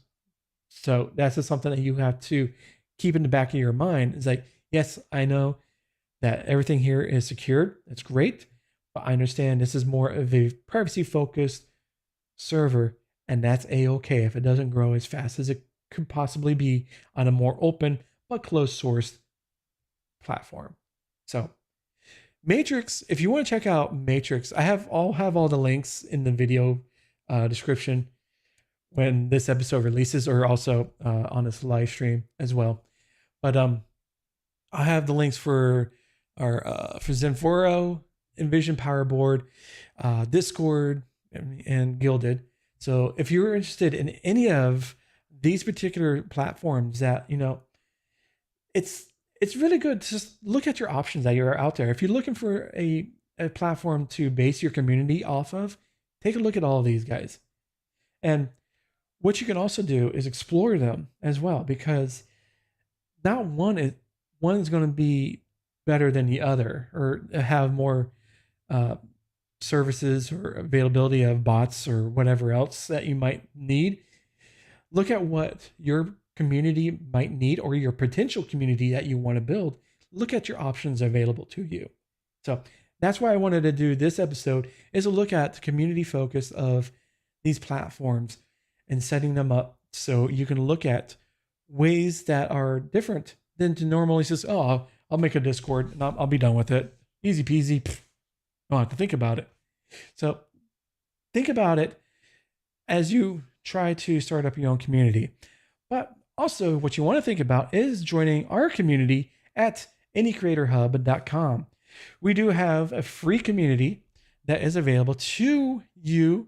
So that's just something that you have to keep in the back of your mind. It's like, yes, I know that everything here is secured. That's great. But I understand this is more of a privacy focused server, and that's a-okay if it doesn't grow as fast as it could possibly be on a more open but closed source platform. So Matrix, if you want to check out Matrix, I'll have all the links in the video description when this episode releases, or also on this live stream as well. But I have the links for our for Zenforo, Envision Power Board, Discord, and Gilded. So if you're interested in any of these particular platforms, that it's really good to just look at your options that are out there. If you're looking for a platform to base your community off of, take a look at all of these guys. And what you can also do is explore them as well, because not one is going to be better than the other or have more services or availability of bots or whatever else that you might need. Look at what your community might need, or your potential community that you want to build. Look at your options available to you. So that's why I wanted to do this episode, is a look at the community focus of these platforms and setting them up so you can look at ways that are different than to normally just, oh, I'll make a Discord and I'll be done with it. Easy peasy. Don't have to think about it. So think about it as you try to start up your own community. But also what you want to think about is joining our community at anycreatorhub.com. We do have a free community that is available to you.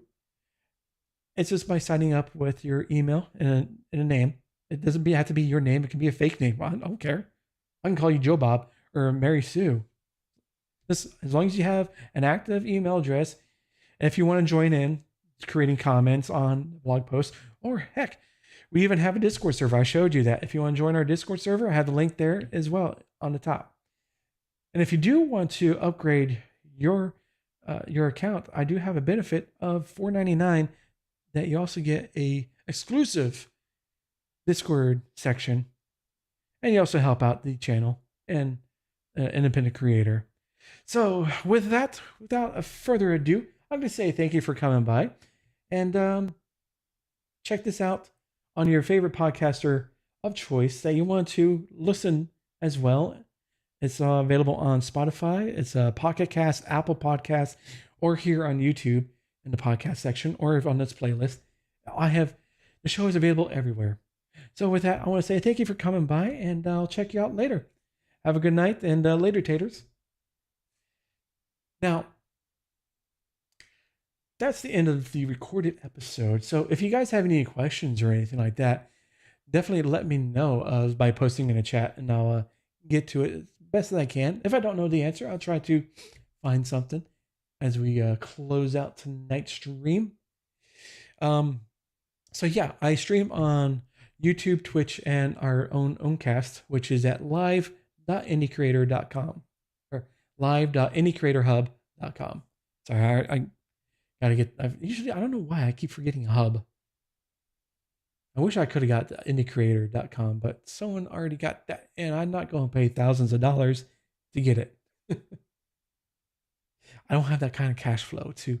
It's just by signing up with your email and a name. It doesn't have to be your name. It can be a fake name. I don't care. I can call you Joe Bob or Mary Sue. As long as you have an active email address, and if you want to join in, creating comments on blog posts, or heck, we even have a Discord server. I showed you that. If you want to join our Discord server, I have the link there as well on the top. And if you do want to upgrade your account, I do have a benefit of $4.99 that you also get a exclusive Discord section, and you also help out the channel and independent creator. So with that, without further ado, I'm going to say thank you for coming by, and check this out on your favorite podcaster of choice that you want to listen as well. It's available on Spotify. It's a Pocket Cast, Apple Podcasts, or here on YouTube in the podcast section, or on this playlist. The show is available everywhere. So with that, I want to say thank you for coming by, and I'll check you out later. Have a good night, and later, taters. Now, that's the end of the recorded episode. So if you guys have any questions or anything like that, definitely let me know by posting in a chat, and I'll get to it as best as I can. If I don't know the answer, I'll try to find something as we close out tonight's stream. So yeah, I stream on YouTube, Twitch, and our own cast, which is at live.anycreator.com or live.anycreatorhub.com. Sorry, I gotta get. I don't know why I keep forgetting hub. I wish I could have got anycreator.com, but someone already got that, and I'm not going to pay thousands of dollars to get it. I don't have that kind of cash flow to,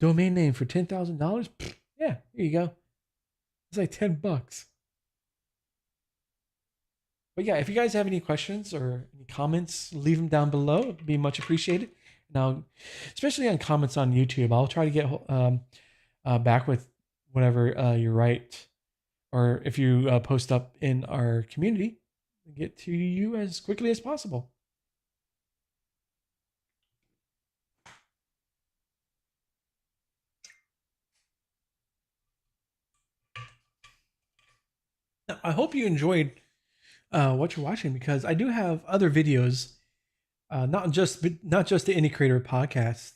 domain name for $10,000? Yeah, here you go. It's like $10. But yeah, if you guys have any questions or any comments, leave them down below. It'd be much appreciated. Now, especially on comments on YouTube, I'll try to get back with whatever you write, or if you post up in our community, get to you as quickly as possible. Now, I hope you enjoyed what you're watching, because I do have other videos, not just the Indie Creator podcast.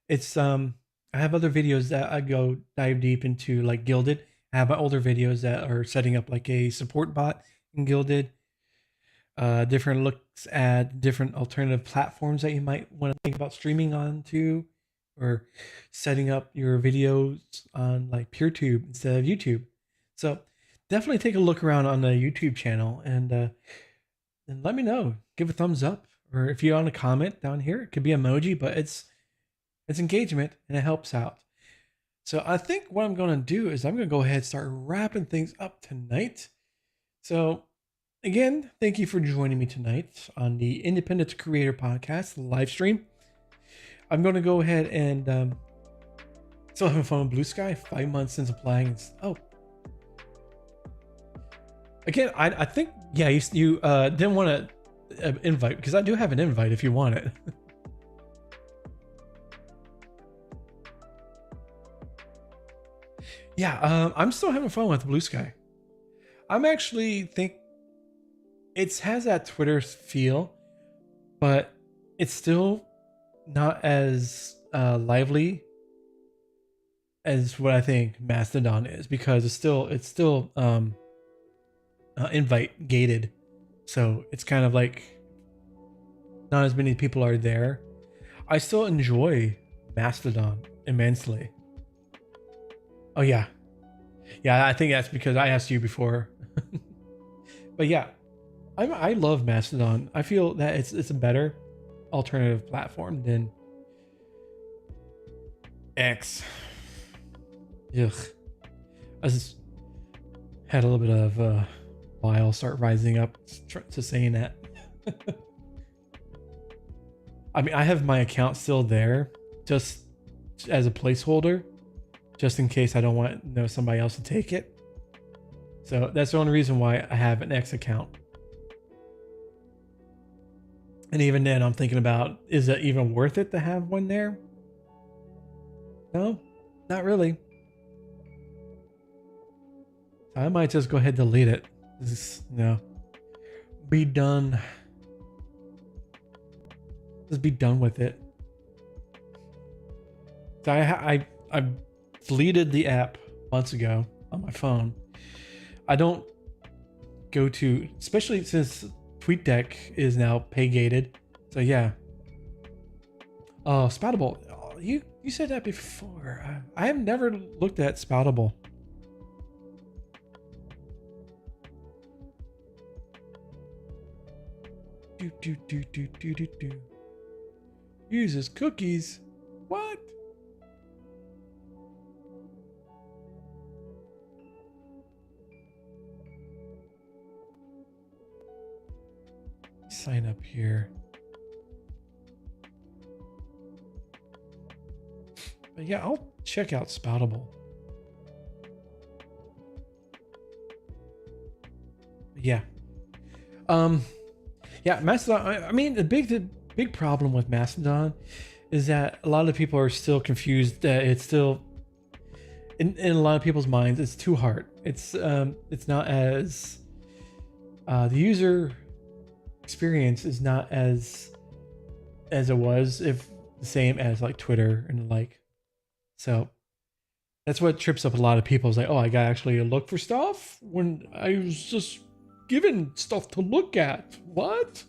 It's I have other videos that I go dive deep into, like Guilded. I have my older videos that are setting up like a support bot in Guilded. Different looks at different alternative platforms that you might want to think about streaming onto, or setting up your videos on like PeerTube instead of YouTube. So definitely take a look around on the YouTube channel, and let me know. Give a thumbs up, or if you want to comment down here, it could be emoji, but it's engagement and it helps out. So I think what I'm going to do is I'm going to go ahead and start wrapping things up tonight. So again, thank you for joining me tonight on the Independent Creator Podcast live stream. I'm going to go ahead and still having fun with Blue Sky. 5 months since applying. Oh, again, I think, yeah, you didn't want to invite, because I do have an invite if you want it. Yeah, I'm still having fun with Blue Sky. I'm actually think it has that Twitter feel, but it's still not as lively as what I think Mastodon is, because it's still invite gated, so it's kind of like not as many people are there. I still enjoy Mastodon immensely. Oh yeah, I think that's because I asked you before. But yeah, I love Mastodon. I feel that it's a better alternative platform than X. Ugh. I just had a little bit of bile start rising up to saying that. I mean, I have my account still there just as a placeholder, just in case I don't want somebody else to take it. So that's the only reason why I have an X account. And even then, I'm thinking about, is it even worth it to have one there? No, not really. I might just go ahead and delete it. Be done. Just be done with it. So I deleted the app months ago on my phone. I don't go to, especially since TweetDeck is now pay gated. So yeah. Oh, Spoutable. Oh, you said that before. I have never looked at Spoutable. Do. Uses cookies. What? Sign up here. But yeah, I'll check out Spoutable. Yeah. Yeah, Mastodon. I mean, the big problem with Mastodon is that a lot of people are still confused that it's still in a lot of people's minds, it's too hard. It's not as the user experience is not as it was, if the same as like Twitter and the like. So that's what trips up a lot of people. Is like, oh, I gotta actually look for stuff when I was just given stuff to look at. What?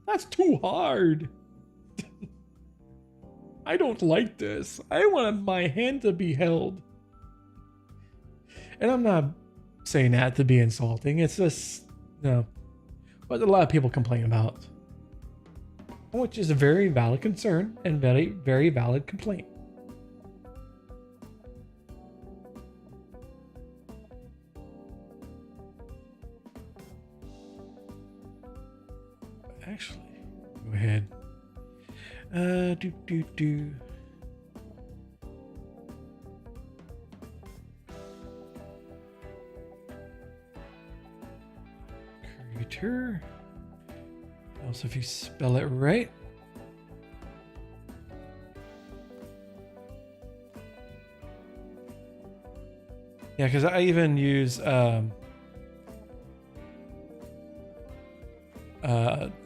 That's too hard. I don't like this. I want my hand to be held. And I'm not saying that to be insulting. It's just, no. But a lot of people complain about, which is a very valid concern and very, very valid complaint. Actually, go ahead. Do. Creator. Also, if you spell it right. Yeah, because I even use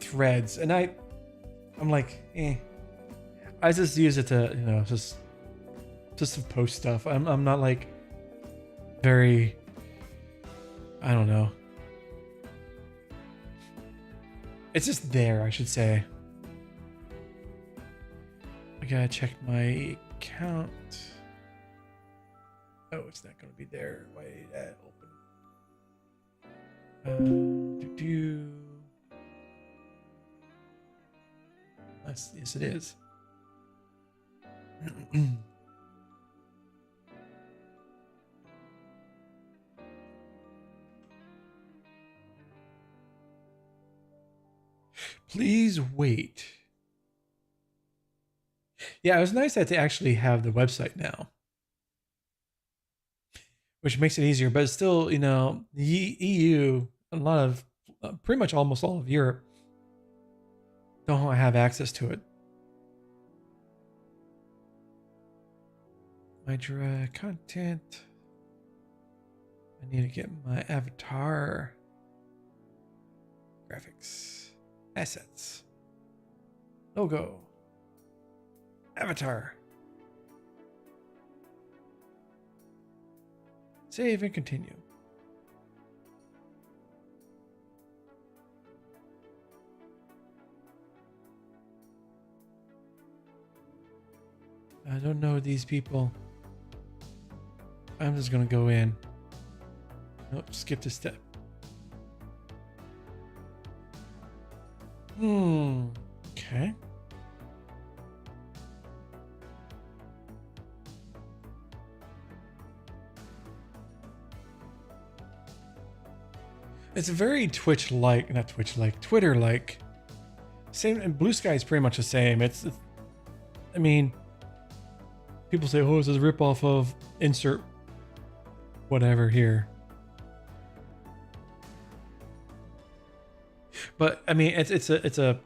threads, and I'm like, I just use it to, just to post stuff. I'm not like very, I don't know. It's just there, I should say. I gotta check my account. Oh, it's not gonna be there. Wait, open. Yes, it is. Please wait. Yeah, it was nice that they actually have the website now, which makes it easier. But it's still, the EU, a lot of, pretty much almost all of Europe, don't have access to it. My content. I need to get my avatar. Graphics. Assets. Logo. Avatar. Save and continue. I don't know these people. I'm just gonna go in. Nope, skip the step. Okay. It's a very Twitch-like, not Twitch-like, Twitter-like. Same, and Blue Sky is pretty much the same. I mean, people say, "Oh, it's a ripoff of insert whatever here." But I mean, it's a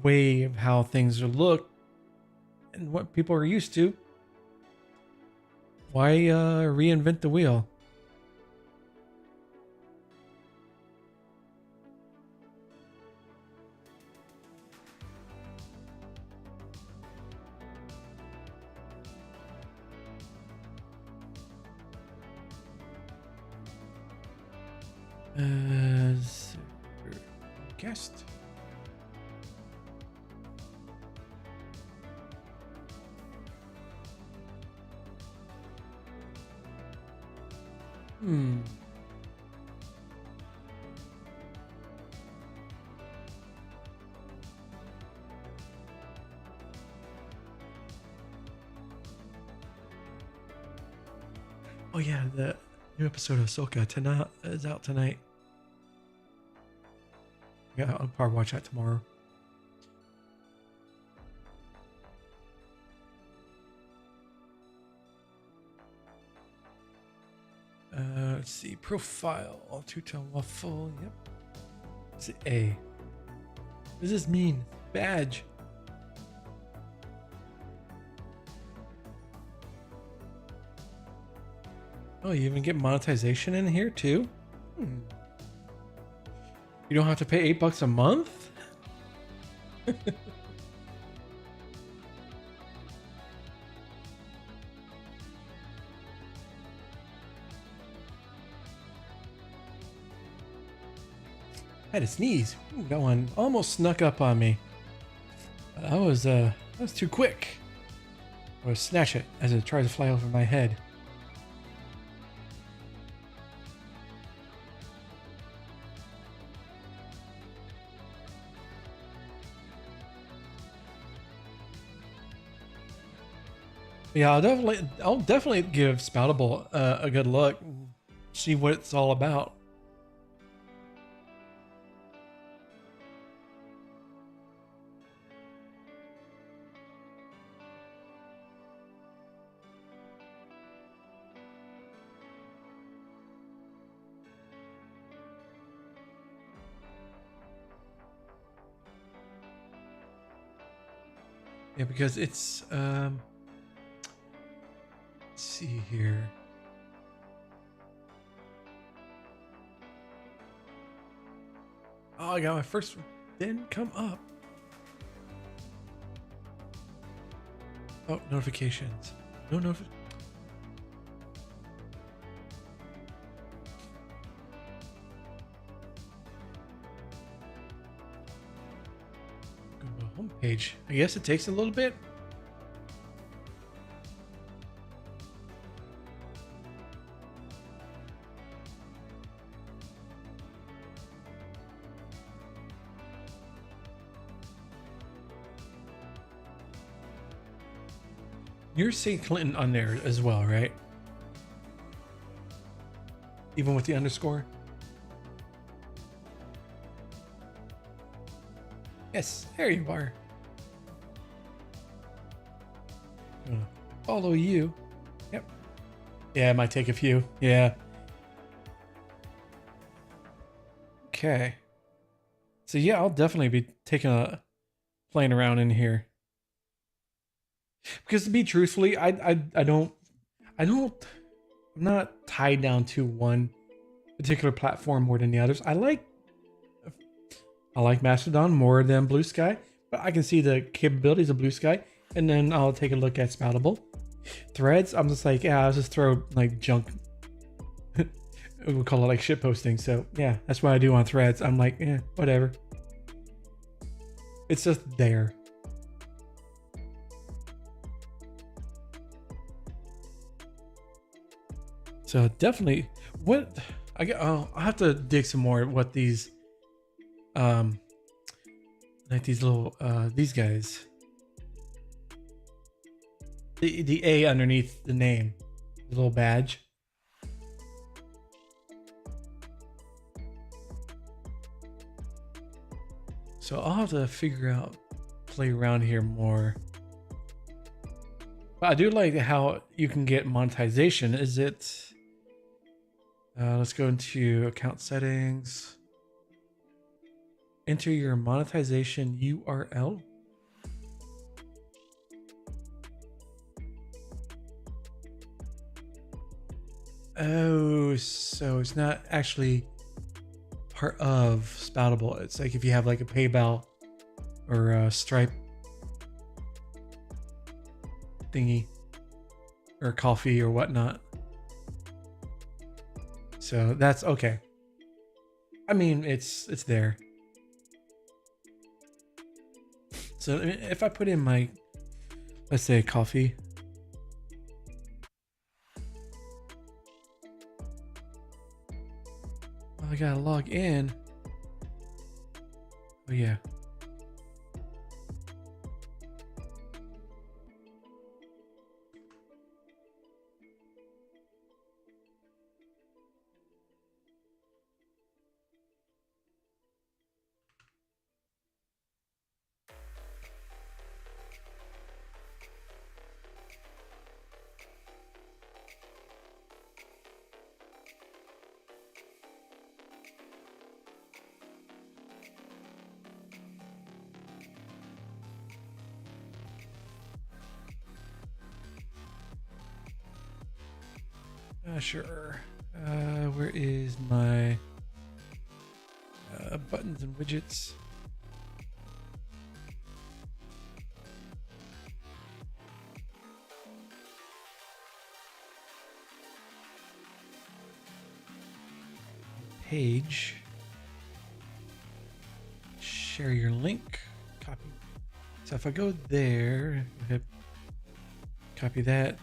way of how things are looked and what people are used to. Why reinvent the wheel? Guest. Oh yeah, the new episode of Ahsoka tonight is out tonight. Yeah, I'll probably watch that tomorrow. Let's see, profile, two-tone waffle. Yep. It's A. What does this mean? Badge. Oh, you even get monetization in here too? You don't have to pay $8 a month? I had to sneeze. Ooh, that one almost snuck up on me. That was too quick. Or snatch it as it tries to fly over my head. Yeah, I'll definitely give Spoutable a good look, see what it's all about. Yeah, because it's let's see here. Oh, I got my first one. Didn't come up. Oh, notifications. No notifications. Go to the homepage. I guess it takes a little bit. You're St. Clinton on there as well, right? Even with the underscore? Yes, there you are. Follow you. Yep. Yeah, it might take a few. Yeah. Okay. So yeah, I'll definitely be playing around in here. Because to be truthfully, I'm not tied down to one particular platform more than the others. I like Mastodon more than Blue Sky, but I can see the capabilities of Blue Sky, and then I'll take a look at Spoutable. Threads, I'm just like, yeah, I'll just throw like junk. We'll call it like shit posting. So yeah, that's what I do on Threads. I'm like, yeah, whatever. It's just there. So definitely, what I'll have to dig some more at what these, like these little these guys. The A underneath the name, the little badge. So I'll have to figure out, play around here more. But I do like how you can get monetization. Is it? Let's go into account settings. Enter your monetization URL. Oh, so it's not actually part of Spoutable. It's like if you have like a PayPal or a Stripe thingy or coffee or whatnot. So that's okay. I mean, it's there. So if I put in my, let's say coffee. Well, I gotta log in. Oh yeah. Sure. Where is my buttons and widgets? Page. Share your link. Copy. So if I go there, copy that.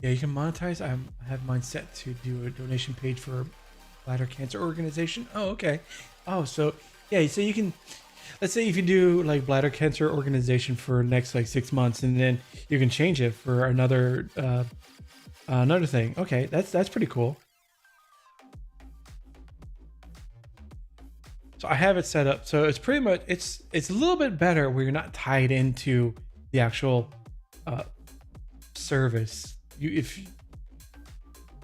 Yeah, you can monetize. I have mine set to do a donation page for bladder cancer organization. Oh, okay. Oh, so yeah, so you can, let's say if you do like bladder cancer organization for next like 6 months, and then you can change it for another another thing. Okay, that's pretty cool. So I have it set up. So it's pretty much it's a little bit better where you're not tied into the actual service. If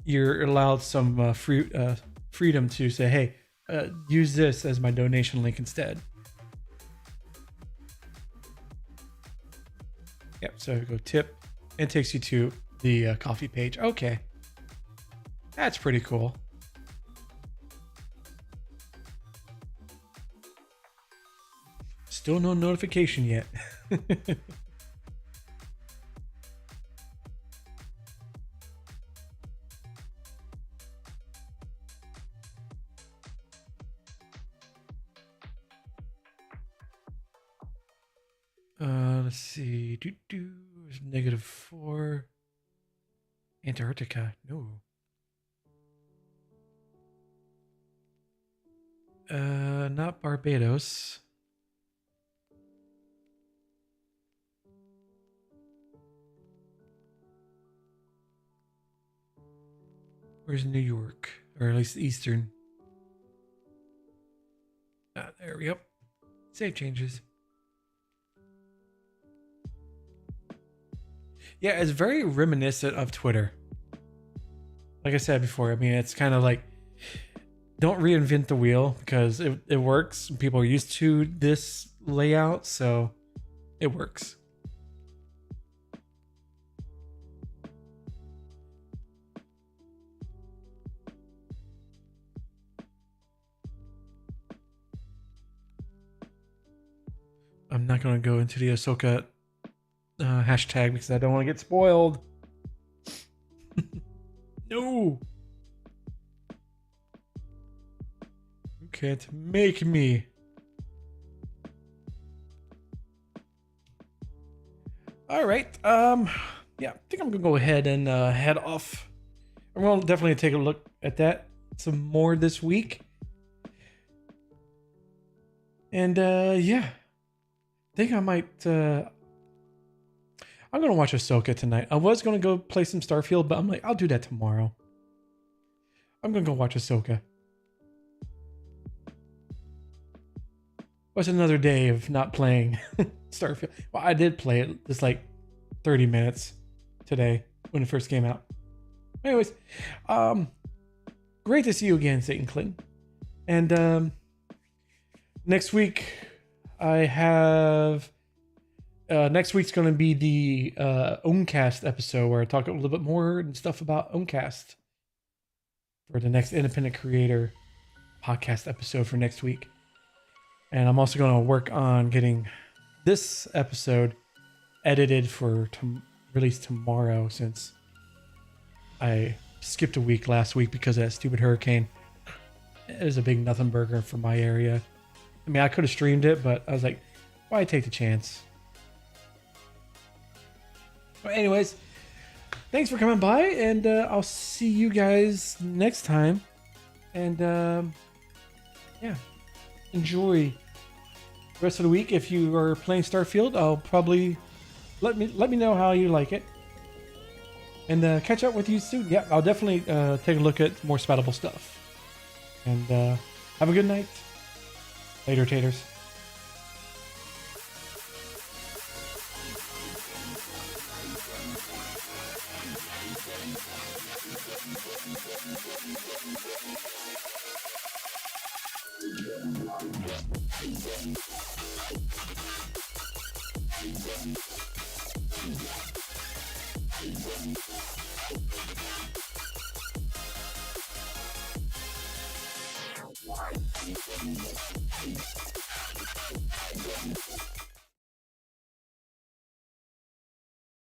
you're allowed some freedom to say, hey, use this as my donation link instead. Yep. So go tip, and it takes you to the coffee page. Okay, that's pretty cool. Still no notification yet. Let's see. -4. Antarctica. No. Not Barbados. Where's New York? Or at least Eastern. There we go. Save changes. Yeah, it's very reminiscent of Twitter. Like I said before, I mean, it's kind of like, don't reinvent the wheel because it works. People are used to this layout, so it works. I'm not going to go into the Ahsoka hashtag because I don't want to get spoiled. No. You can't make me. All right. Yeah, I think I'm going to go ahead and head off. I'm going to definitely take a look at that some more this week. And yeah. I think I might I'm gonna watch Ahsoka tonight. I was gonna go play some Starfield, but I'm like, I'll do that tomorrow. I'm gonna go watch Ahsoka. What's another day of not playing Starfield? Well, I did play it just like 30 minutes today when it first came out. Anyways, great to see you again, Satan Clinton. And next week I have next week's going to be the Oancast episode where I talk a little bit more and stuff about Oancast for the next independent creator podcast episode for next week. And I'm also going to work on getting this episode edited for release tomorrow since I skipped a week last week because of that stupid hurricane. It was a big nothing burger for my area. I mean, I could have streamed it, but I was like, why take the chance? But anyways, thanks for coming by, and I'll see you guys next time. And yeah, enjoy the rest of the week. If you are playing Starfield, I'll probably let me know how you like it, and catch up with you soon. Yeah, I'll definitely take a look at more Spoutable stuff. And have a good night. Later, taters.